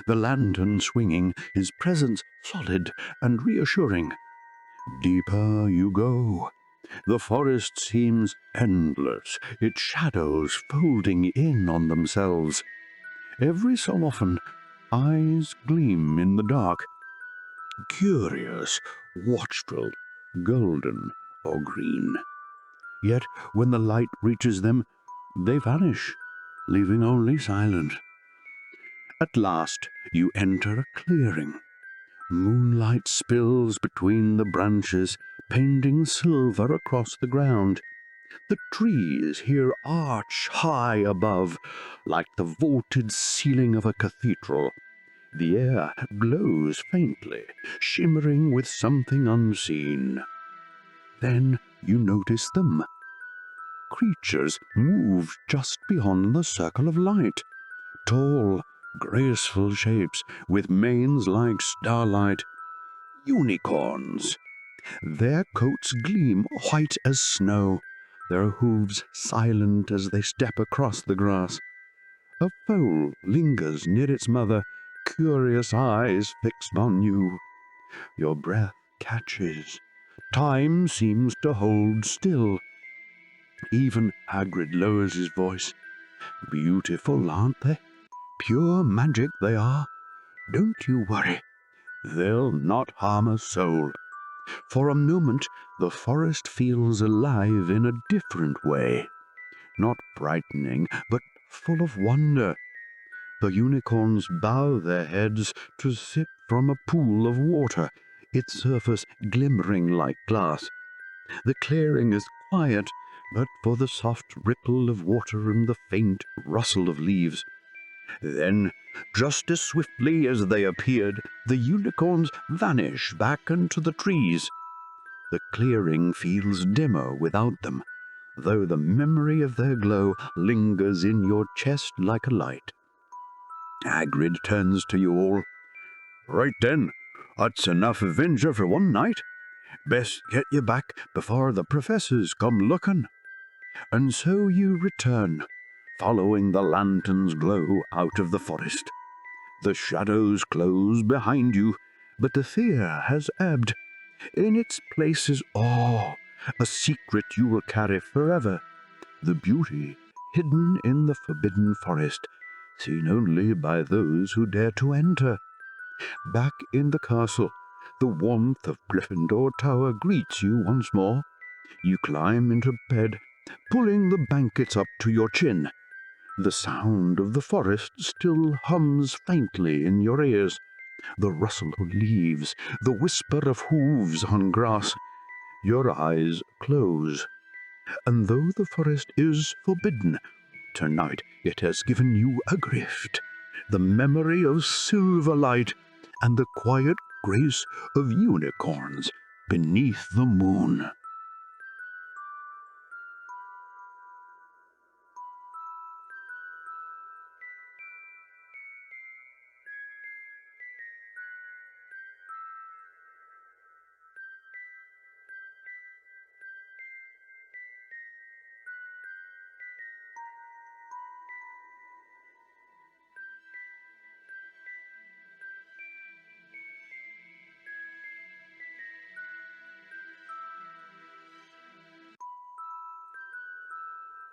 the lantern swinging, his presence solid and reassuring. Deeper you go. The forest seems endless, its shadows folding in on themselves. Every so often, eyes gleam in the dark, curious, watchful, golden or green. Yet when the light reaches them, they vanish, leaving only silence. At last you enter a clearing. Moonlight spills between the branches, painting silver across the ground. The trees here arch high above, like the vaulted ceiling of a cathedral. The air glows faintly, shimmering with something unseen. Then you notice them. Creatures move just beyond the circle of light. Tall, graceful shapes with manes like starlight. Unicorns. Their coats gleam white as snow, their hooves silent as they step across the grass. A foal lingers near its mother, curious eyes fixed on you. Your breath catches. Time seems to hold still. Even Hagrid lowers his voice. Beautiful, aren't they? Pure magic they are. Don't you worry. They'll not harm a soul. For a moment, the forest feels alive in a different way. Not frightening, but full of wonder. The unicorns bow their heads to sip from a pool of water, its surface glimmering like glass. The clearing is quiet, but for the soft ripple of water and the faint rustle of leaves. Then, just as swiftly as they appeared, the unicorns vanish back into the trees. The clearing feels dimmer without them, though the memory of their glow lingers in your chest like a light. Hagrid turns to you all. Right then, that's enough adventure for one night. Best get you back before the professors come looking. And so you return, following the lantern's glow out of the forest. The shadows close behind you, but the fear has ebbed. In its place is awe, a secret you will carry forever. The beauty hidden in the forbidden forest, seen only by those who dare to enter. Back in the castle, the warmth of Gryffindor Tower greets you once more. You climb into bed, pulling the blankets up to your chin. The sound of the forest still hums faintly in your ears. The rustle of leaves, the whisper of hooves on grass. Your eyes close. And though the forest is forbidden, tonight it has given you a gift. The memory of silver light and the quiet grace of unicorns beneath the moon.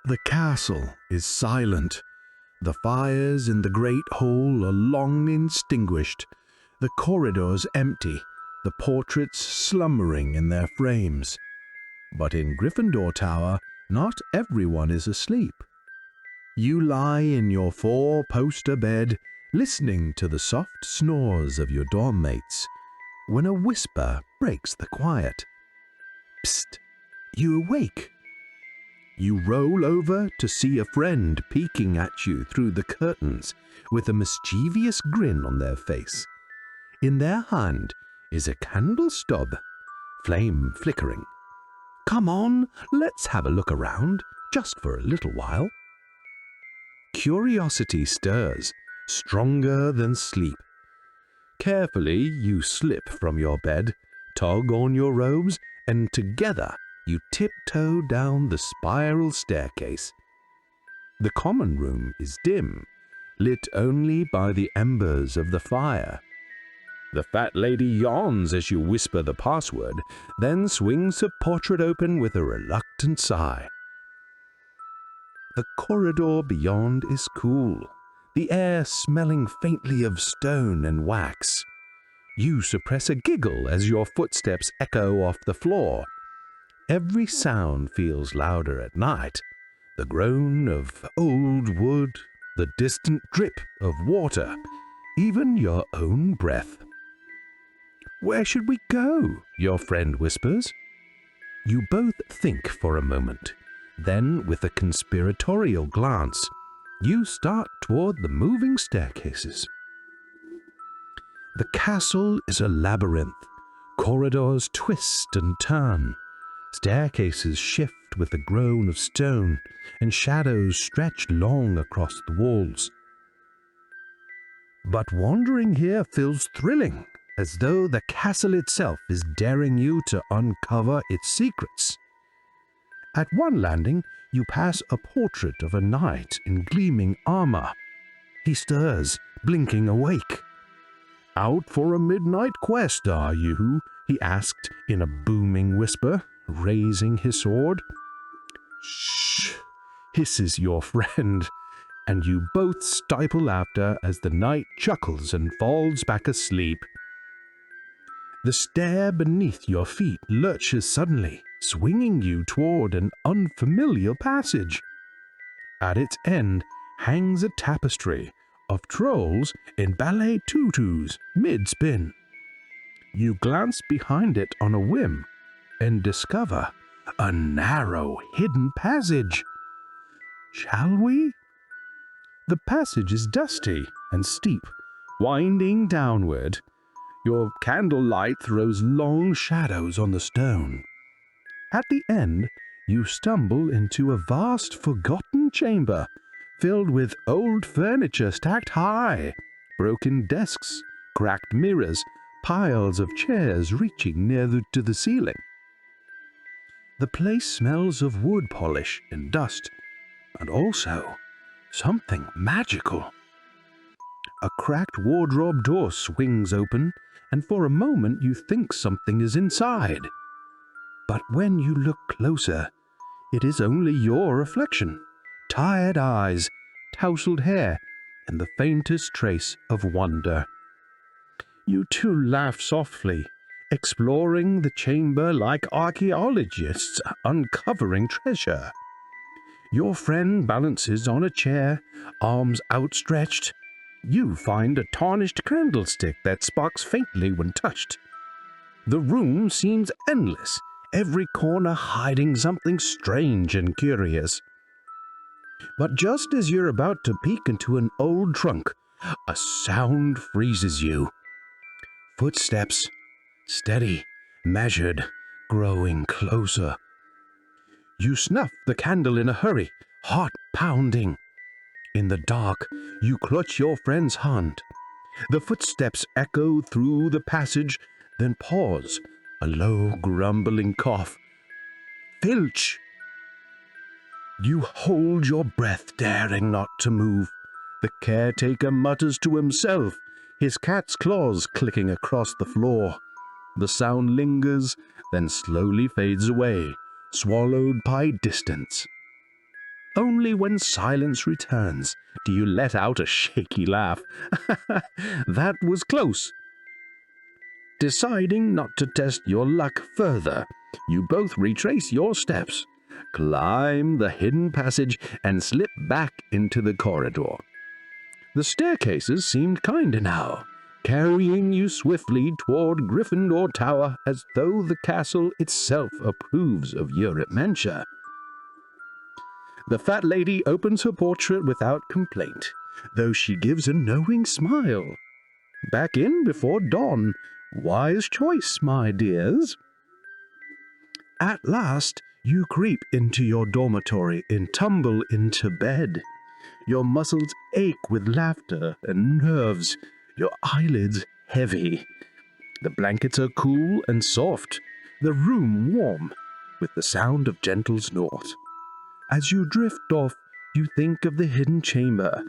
The castle is silent. The fires in the great hall are long extinguished, the corridors empty, the portraits slumbering in their frames. But in Gryffindor Tower, not everyone is asleep. You lie in your four-poster bed, listening to the soft snores of your dorm mates, when a whisper breaks the quiet. Psst! You awake. You roll over to see a friend peeking at you through the curtains with a mischievous grin on their face. In their hand is a candle stub, flame flickering. Come on, let's have a look around, just for a little while. Curiosity stirs, stronger than sleep. Carefully, you slip from your bed, tug on your robes, and together you tiptoe down the spiral staircase. The common room is dim, lit only by the embers of the fire. The fat lady yawns as you whisper the password, then swings her portrait open with a reluctant sigh. The corridor beyond is cool, the air smelling faintly of stone and wax. You suppress a giggle as your footsteps echo off the floor. Every sound feels louder at night. The groan of old wood, the distant drip of water, even your own breath. "Where should we go?" your friend whispers. You both think for a moment. Then, with a conspiratorial glance, you start toward the moving staircases. The castle is a labyrinth. Corridors twist and turn. Staircases shift with a groan of stone, and shadows stretch long across the walls. But wandering here feels thrilling, as though the castle itself is daring you to uncover its secrets. At one landing, you pass a portrait of a knight in gleaming armor. He stirs, blinking awake. "Out for a midnight quest, are you?" he asked in a booming whisper, raising his sword. "Shh!" hisses your friend, and you both stifle laughter as the knight chuckles and falls back asleep. The stair beneath your feet lurches suddenly, swinging you toward an unfamiliar passage. At its end hangs a tapestry of trolls in ballet tutus mid-spin. You glance behind it on a whim and discover a narrow, hidden passage. Shall we? The passage is dusty and steep, winding downward. Your candlelight throws long shadows on the stone. At the end, you stumble into a vast, forgotten chamber filled with old furniture stacked high, broken desks, cracked mirrors, piles of chairs reaching near to the ceiling. The place smells of wood polish and dust, and also something magical. A cracked wardrobe door swings open, and for a moment you think something is inside. But when you look closer, it is only your reflection, tired eyes, tousled hair, and the faintest trace of wonder. You two laugh softly, exploring the chamber like archaeologists uncovering treasure. Your friend balances on a chair, arms outstretched. You find a tarnished candlestick that sparks faintly when touched. The room seems endless, every corner hiding something strange and curious. But just as you're about to peek into an old trunk, a sound freezes you. Footsteps, steady, measured, growing closer. You snuff the candle in a hurry, heart pounding. In the dark, you clutch your friend's hand. The footsteps echo through the passage, then pause, a low, grumbling cough. Filch! You hold your breath, daring not to move. The caretaker mutters to himself, his cat's claws clicking across the floor. The sound lingers, then slowly fades away, swallowed by distance. Only when silence returns do you let out a shaky laugh. That was close. Deciding not to test your luck further, you both retrace your steps, climb the hidden passage, and slip back into the corridor. The staircases seemed kinder now, carrying you swiftly toward Gryffindor Tower as though the castle itself approves of your adventure. The fat lady opens her portrait without complaint, though she gives a knowing smile. Back in before dawn. Wise choice, my dears. At last, you creep into your dormitory and tumble into bed. Your muscles ache with laughter and nerves, your eyelids heavy. The blankets are cool and soft, the room warm, with the sound of gentle snores. As you drift off, you think of the hidden chamber,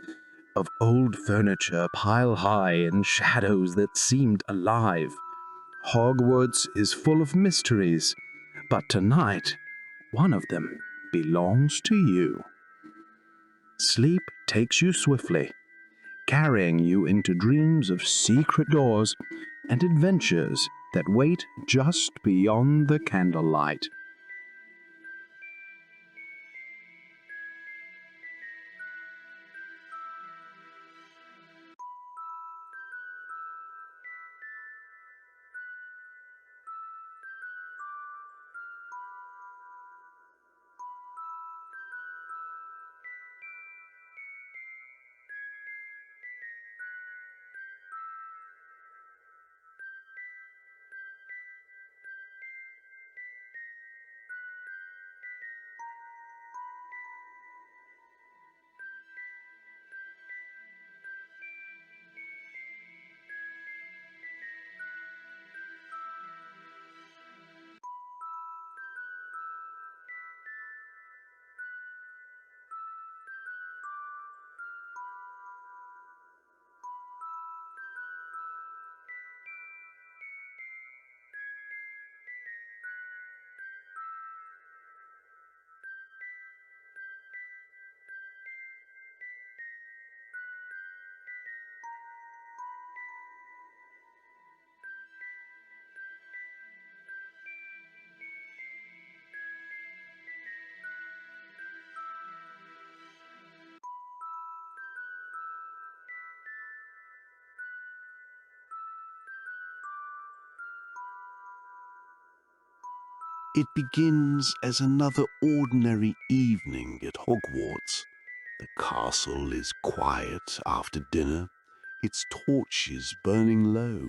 of old furniture piled high and shadows that seemed alive. Hogwarts is full of mysteries, but tonight, one of them belongs to you. Sleep takes you swiftly, carrying you into dreams of secret doors and adventures that wait just beyond the candlelight. It begins as another ordinary evening at Hogwarts. The castle is quiet after dinner, its torches burning low.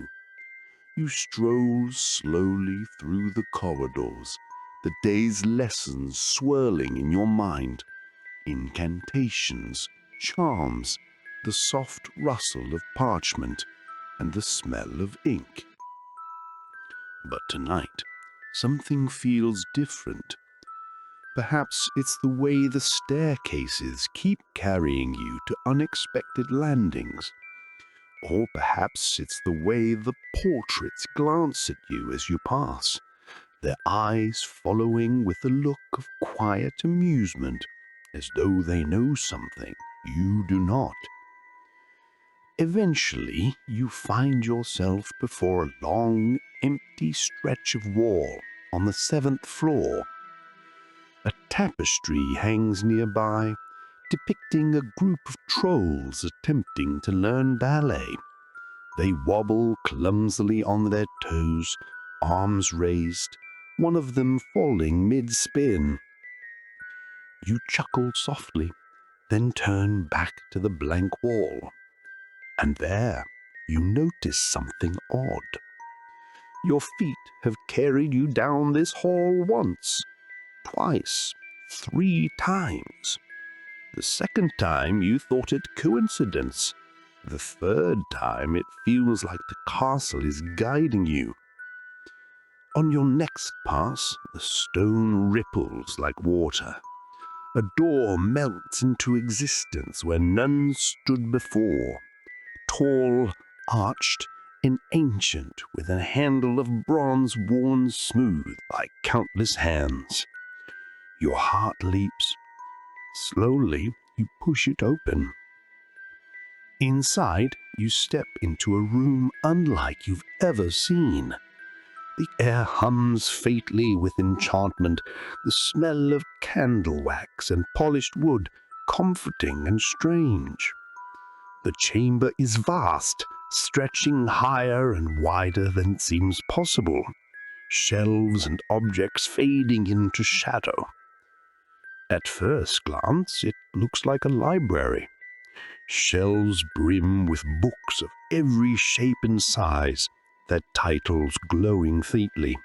You stroll slowly through the corridors, the day's lessons swirling in your mind. Incantations, charms, the soft rustle of parchment, and the smell of ink. But tonight, something feels different. Perhaps it's the way the staircases keep carrying you to unexpected landings. Or perhaps it's the way the portraits glance at you as you pass, their eyes following with a look of quiet amusement, as though they know something you do not. Eventually, you find yourself before a long, empty stretch of wall on the 7th floor. A tapestry hangs nearby, depicting a group of trolls attempting to learn ballet. They wobble clumsily on their toes, arms raised, one of them falling mid-spin. You chuckle softly, then turn back to the blank wall. And there, you notice something odd. Your feet have carried you down this hall once, twice, 3 times. The second time you thought it coincidence. The third time it feels like the castle is guiding you. On your next pass, the stone ripples like water. A door melts into existence where none stood before. Tall, arched, and ancient, with a handle of bronze worn smooth by countless hands. Your heart leaps. Slowly, you push it open. Inside, you step into a room unlike you've ever seen. The air hums faintly with enchantment, the smell of candle wax and polished wood, comforting and strange. The chamber is vast, stretching higher and wider than seems possible, shelves and objects fading into shadow. At first glance, it looks like a library. Shelves brim with books of every shape and size, their titles glowing faintly.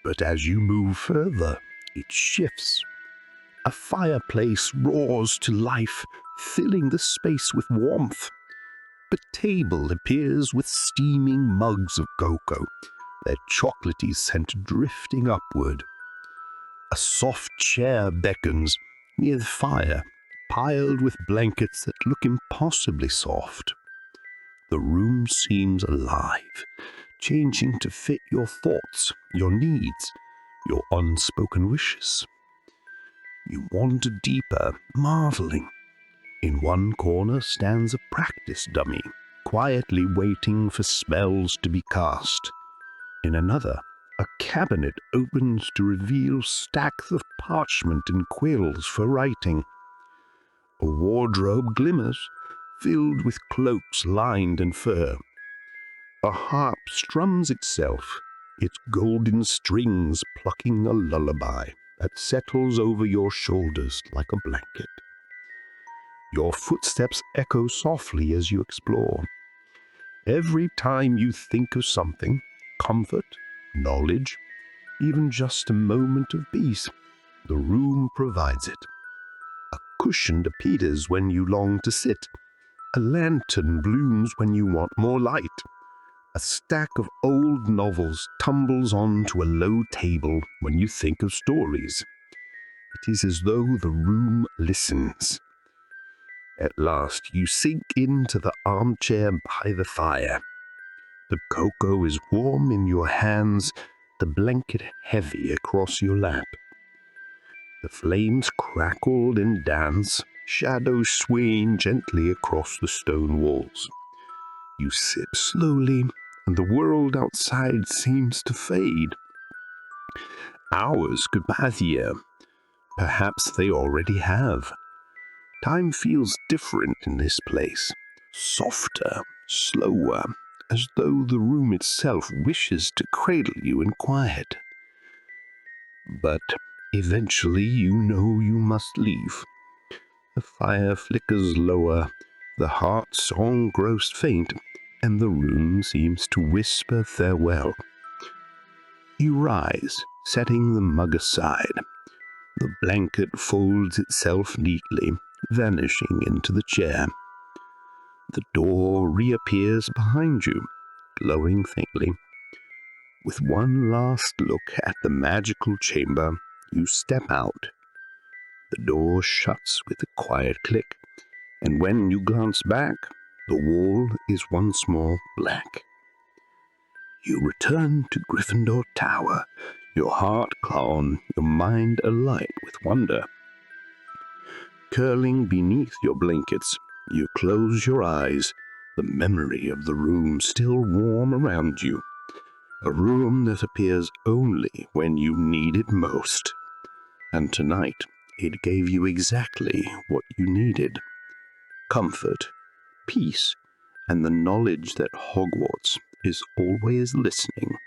But as you move further, it shifts. A fireplace roars to life, filling the space with warmth. A table appears with steaming mugs of cocoa, their chocolatey scent drifting upward. A soft chair beckons near the fire, piled with blankets that look impossibly soft. The room seems alive, changing to fit your thoughts, your needs, your unspoken wishes. You wander deeper, marveling. In one corner stands a practice dummy, quietly waiting for spells to be cast. In another, a cabinet opens to reveal stacks of parchment and quills for writing. A wardrobe glimmers, filled with cloaks lined in fur. A harp strums itself, its golden strings plucking a lullaby that settles over your shoulders like a blanket. Your footsteps echo softly as you explore. Every time you think of something, comfort, knowledge, even just a moment of peace, the room provides it. A cushion appears when you long to sit. A lantern blooms when you want more light. A stack of old novels tumbles onto a low table when you think of stories. It is as though the room listens. At last you sink into the armchair by the fire. The cocoa is warm in your hands, the blanket heavy across your lap. The flames crackle and dance, shadows swaying gently across the stone walls. You sip slowly, and the world outside seems to fade. Hours could pass here. Perhaps they already have. Time feels different in this place, softer, slower, as though the room itself wishes to cradle you in quiet. But eventually you know you must leave. The fire flickers lower, the heart song grows faint, and the room seems to whisper farewell. You rise, setting the mug aside. The blanket folds itself neatly, vanishing into the chair. The door reappears behind you, glowing faintly. With one last look at the magical chamber, you step out. The door shuts with a quiet click, and when you glance back, the wall is once more black. You return to Gryffindor Tower, your heart calm, your mind alight with wonder. Curling beneath your blankets, you close your eyes, the memory of the room still warm around you. A room that appears only when you need it most. And tonight, it gave you exactly what you needed. Comfort, peace, and the knowledge that Hogwarts is always listening.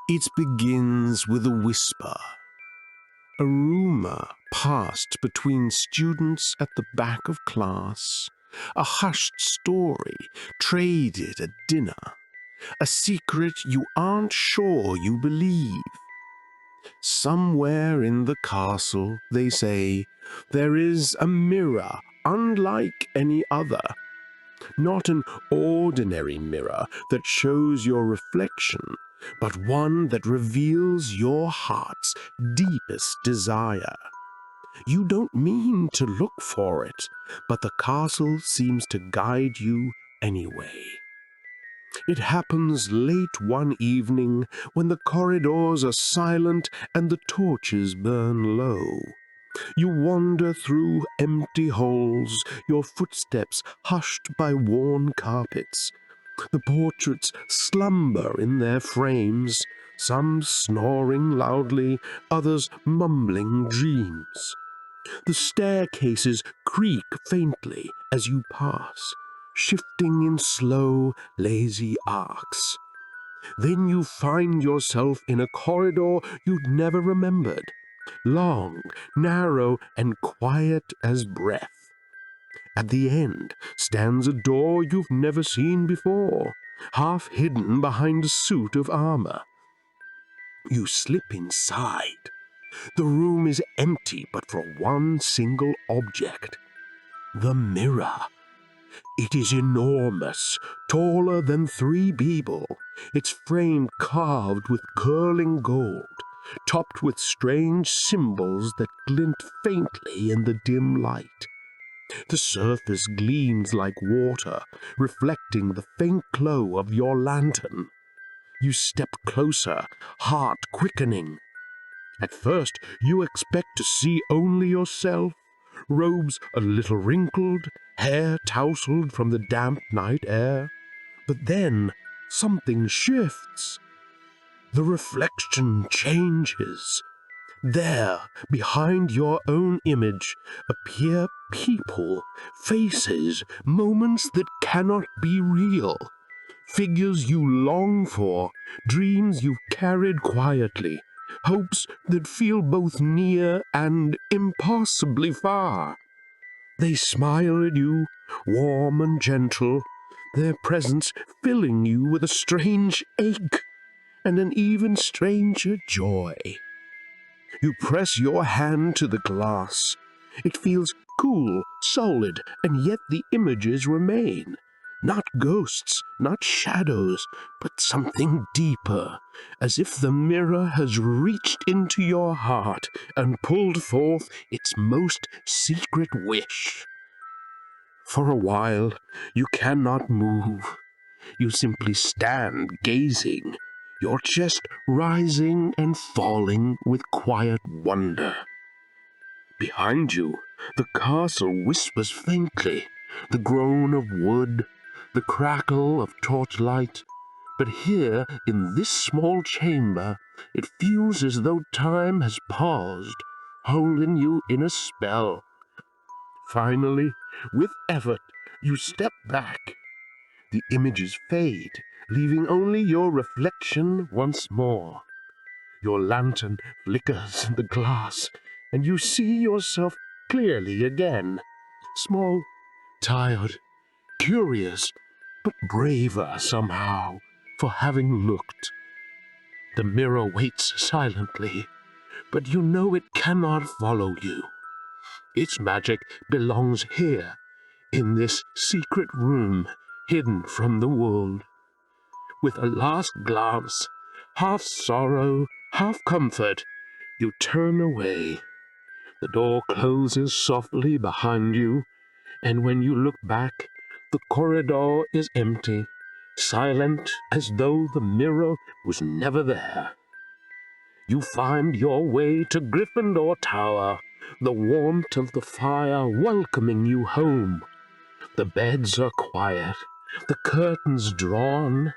It begins with a whisper, a rumor passed between students at the back of class, a hushed story traded at dinner, a secret you aren't sure you believe. Somewhere in the castle, they say, there is a mirror unlike any other, Not an ordinary mirror that shows your reflection, but one that reveals your heart's deepest desire. You don't mean to look for it, but the castle seems to guide you anyway. It happens late one evening when the corridors are silent and the torches burn low. You wander through empty halls, your footsteps hushed by worn carpets. The portraits slumber in their frames, some snoring loudly, others mumbling dreams. The staircases creak faintly as you pass, shifting in slow, lazy arcs. Then you find yourself in a corridor you'd never remembered, long, narrow, and quiet as breath. At the end stands a door you've never seen before, half hidden behind a suit of armor. You slip inside. The room is empty but for one single object: the mirror. It is enormous, taller than 3 people, its frame carved with curling gold, topped with strange symbols that glint faintly in the dim light. The surface gleams like water, reflecting the faint glow of your lantern. You step closer, heart quickening. At first, you expect to see only yourself, robes a little wrinkled, hair tousled from the damp night air. But then something shifts. The reflection changes. There, behind your own image, appear people, faces, moments that cannot be real. Figures you long for, dreams you've carried quietly, hopes that feel both near and impossibly far. They smile at you, warm and gentle, their presence filling you with a strange ache and an even stranger joy. You press your hand to the glass. It feels cool, solid, and yet the images remain. Not ghosts, not shadows, but something deeper, as if the mirror has reached into your heart and pulled forth its most secret wish. For a while, you cannot move. You simply stand gazing, your chest rising and falling with quiet wonder. Behind you, the castle whispers faintly, the groan of wood, the crackle of torchlight. But here, in this small chamber, it feels as though time has paused, holding you in a spell. Finally, with effort, you step back. The images fade, leaving only your reflection once more. Your lantern flickers the glass, and you see yourself clearly again. Small, tired, curious, but braver somehow for having looked. The mirror waits silently, but you know it cannot follow you. Its magic belongs here, in this secret room, hidden from the world. With a last glance, half sorrow, half comfort, you turn away. The door closes softly behind you, and when you look back, the corridor is empty, silent as though the mirror was never there. You find your way to Gryffindor Tower, the warmth of the fire welcoming you home. The beds are quiet, the curtains drawn,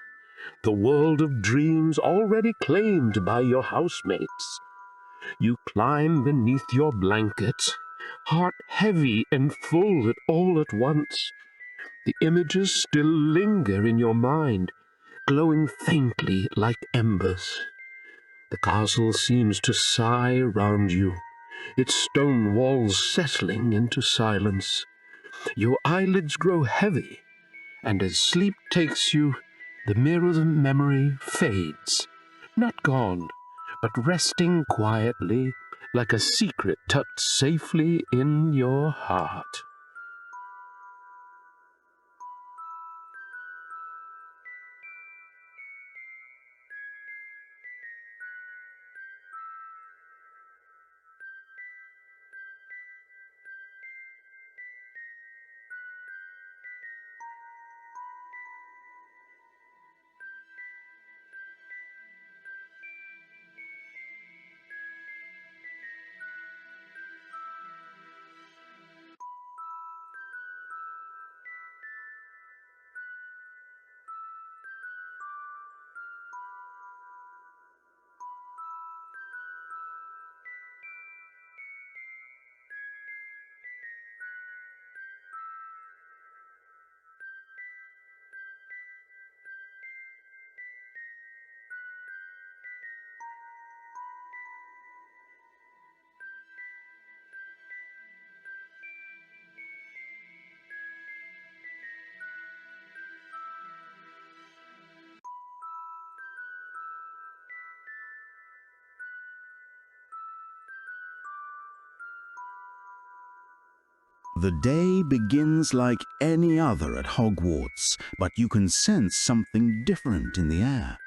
the world of dreams already claimed by your housemates. You climb beneath your blankets, heart heavy and full all at once. The images still linger in your mind, glowing faintly like embers. The castle seems to sigh round you, its stone walls settling into silence. Your eyelids grow heavy, and as sleep takes you, the mirror of memory fades, not gone, but resting quietly like a secret tucked safely in your heart. The day begins like any other at Hogwarts, but you can sense something different in the air.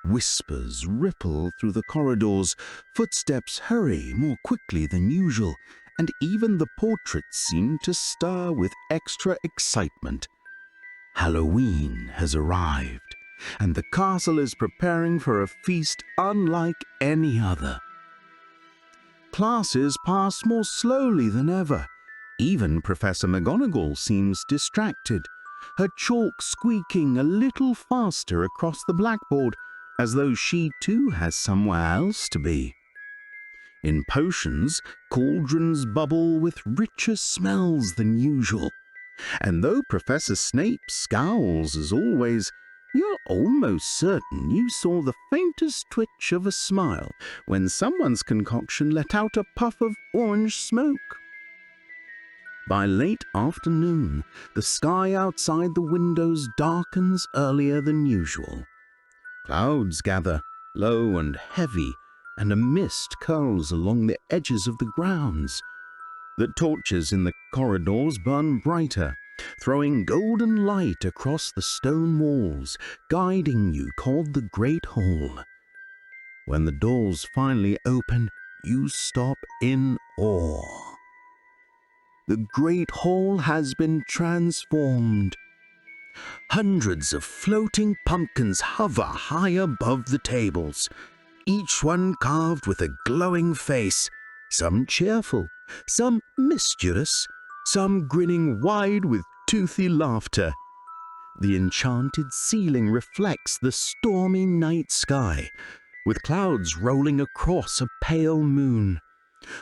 Whispers ripple through the corridors, footsteps hurry more quickly than usual, and even the portraits seem to stir with extra excitement. Halloween has arrived, and the castle is preparing for a feast unlike any other. Classes pass more slowly than ever. Even Professor McGonagall seems distracted, her chalk squeaking a little faster across the blackboard, as though she too has somewhere else to be. In potions, cauldrons bubble with richer smells than usual. And though Professor Snape scowls as always, you're almost certain you saw the faintest twitch of a smile when someone's concoction let out a puff of orange smoke. By late afternoon, the sky outside the windows darkens earlier than usual. Clouds gather, low and heavy, and a mist curls along the edges of the grounds. The torches in the corridors burn brighter, throwing golden light across the stone walls, guiding you toward the Great Hall. When the doors finally open, you stop in awe. The Great Hall has been transformed. Hundreds of floating pumpkins hover high above the tables, each one carved with a glowing face, some cheerful, some mischievous, some grinning wide with toothy laughter. The enchanted ceiling reflects the stormy night sky, with clouds rolling across a pale moon,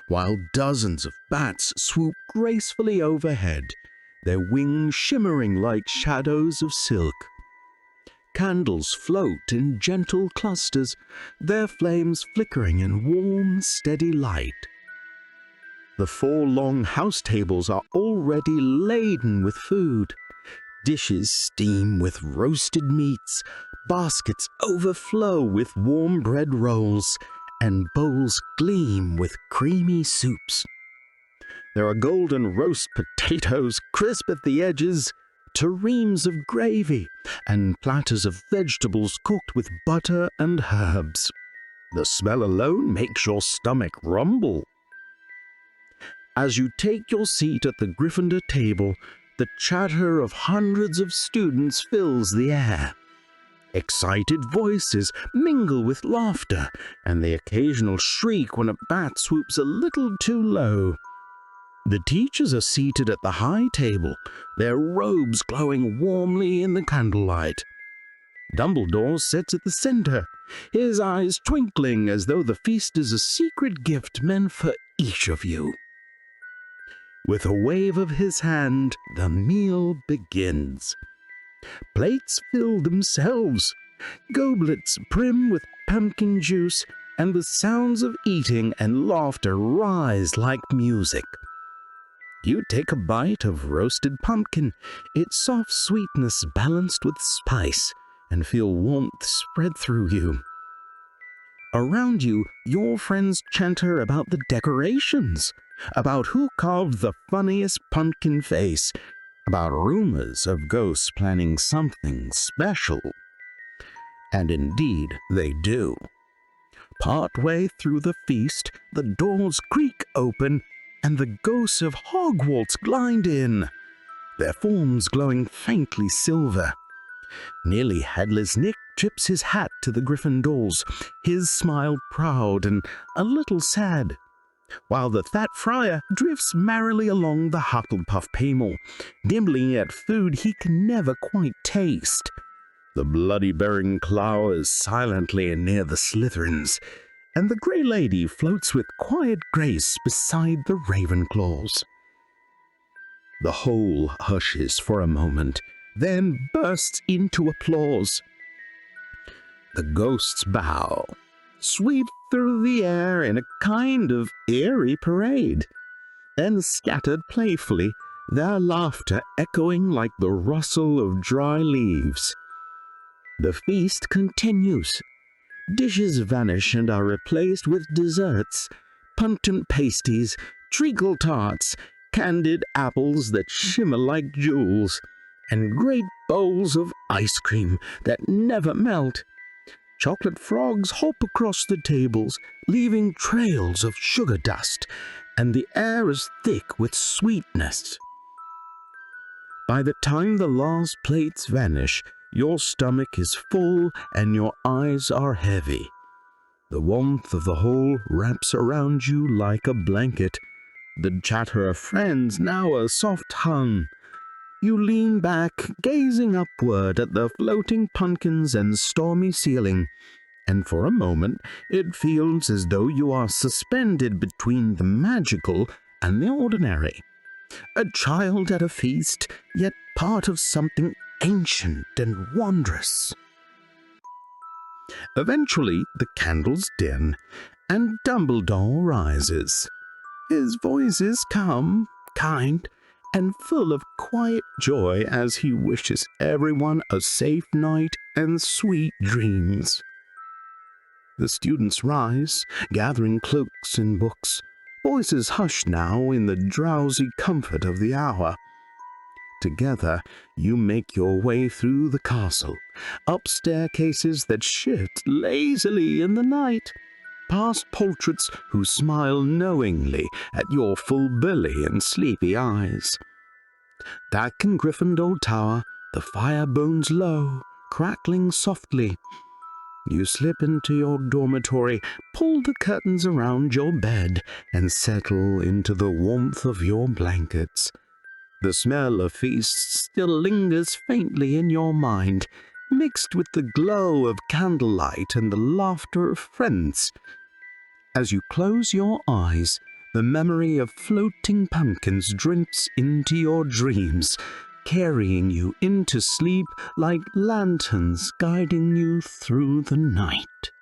while dozens of bats swoop gracefully overhead, their wings shimmering like shadows of silk. Candles float in gentle clusters, their flames flickering in warm, steady light. The 4 long house tables are already laden with food. Dishes steam with roasted meats, baskets overflow with warm bread rolls, and bowls gleam with creamy soups. There are golden roast potatoes, crisp at the edges, tureens of gravy, and platters of vegetables cooked with butter and herbs. The smell alone makes your stomach rumble. As you take your seat at the Gryffindor table, the chatter of hundreds of students fills the air. Excited voices mingle with laughter, and the occasional shriek when a bat swoops a little too low. The teachers are seated at the high table, their robes glowing warmly in the candlelight. Dumbledore sits at the center, his eyes twinkling as though the feast is a secret gift meant for each of you. With a wave of his hand, the meal begins. Plates fill themselves, goblets brim with pumpkin juice, and the sounds of eating and laughter rise like music. You take a bite of roasted pumpkin, its soft sweetness balanced with spice, and feel warmth spread through you. Around you, your friends chatter about the decorations, about who carved the funniest pumpkin face, about rumors of ghosts planning something special. And indeed, they do. Partway through the feast, the doors creak open, and the ghosts of Hogwarts glide in, their forms glowing faintly silver. Nearly headless Nick tips his hat to the Gryffindors, his smile proud and a little sad, while the Fat Friar drifts merrily along the Hufflepuff Pamel, nibbling at food he can never quite taste. The bloody-bearing clowers silently near the Slytherins, and the Grey Lady floats with quiet grace beside the Ravenclaws. The whole hushes for a moment, then bursts into applause. The ghosts bow, sweep through the air in a kind of eerie parade, then scattered playfully, their laughter echoing like the rustle of dry leaves. The feast continues. Dishes vanish and are replaced with desserts, pungent pasties, treacle tarts, candied apples that shimmer like jewels, and great bowls of ice cream that never melt. Chocolate frogs hop across the tables, leaving trails of sugar dust, and the air is thick with sweetness. By the time the last plates vanish, your stomach is full and your eyes are heavy. The warmth of the whole wraps around you like a blanket, the chatter of friends now a soft hum. You lean back, gazing upward at the floating pumpkins and stormy ceiling, and for a moment it feels as though you are suspended between the magical and the ordinary. A child at a feast, yet part of something ancient and wondrous. Eventually the candles dim, and Dumbledore rises. His voice is calm, kind, and full of quiet joy as he wishes everyone a safe night and sweet dreams. The students rise, gathering cloaks and books, voices hushed now in the drowsy comfort of the hour. Together, you make your way through the castle, up staircases that shift lazily in the night, past portraits who smile knowingly at your full belly and sleepy eyes. Back in Gryffindor Tower, the fire burns low, crackling softly. You slip into your dormitory, pull the curtains around your bed, and settle into the warmth of your blankets. The smell of feasts still lingers faintly in your mind, mixed with the glow of candlelight and the laughter of friends. As you close your eyes, the memory of floating pumpkins drifts into your dreams, carrying you into sleep like lanterns guiding you through the night.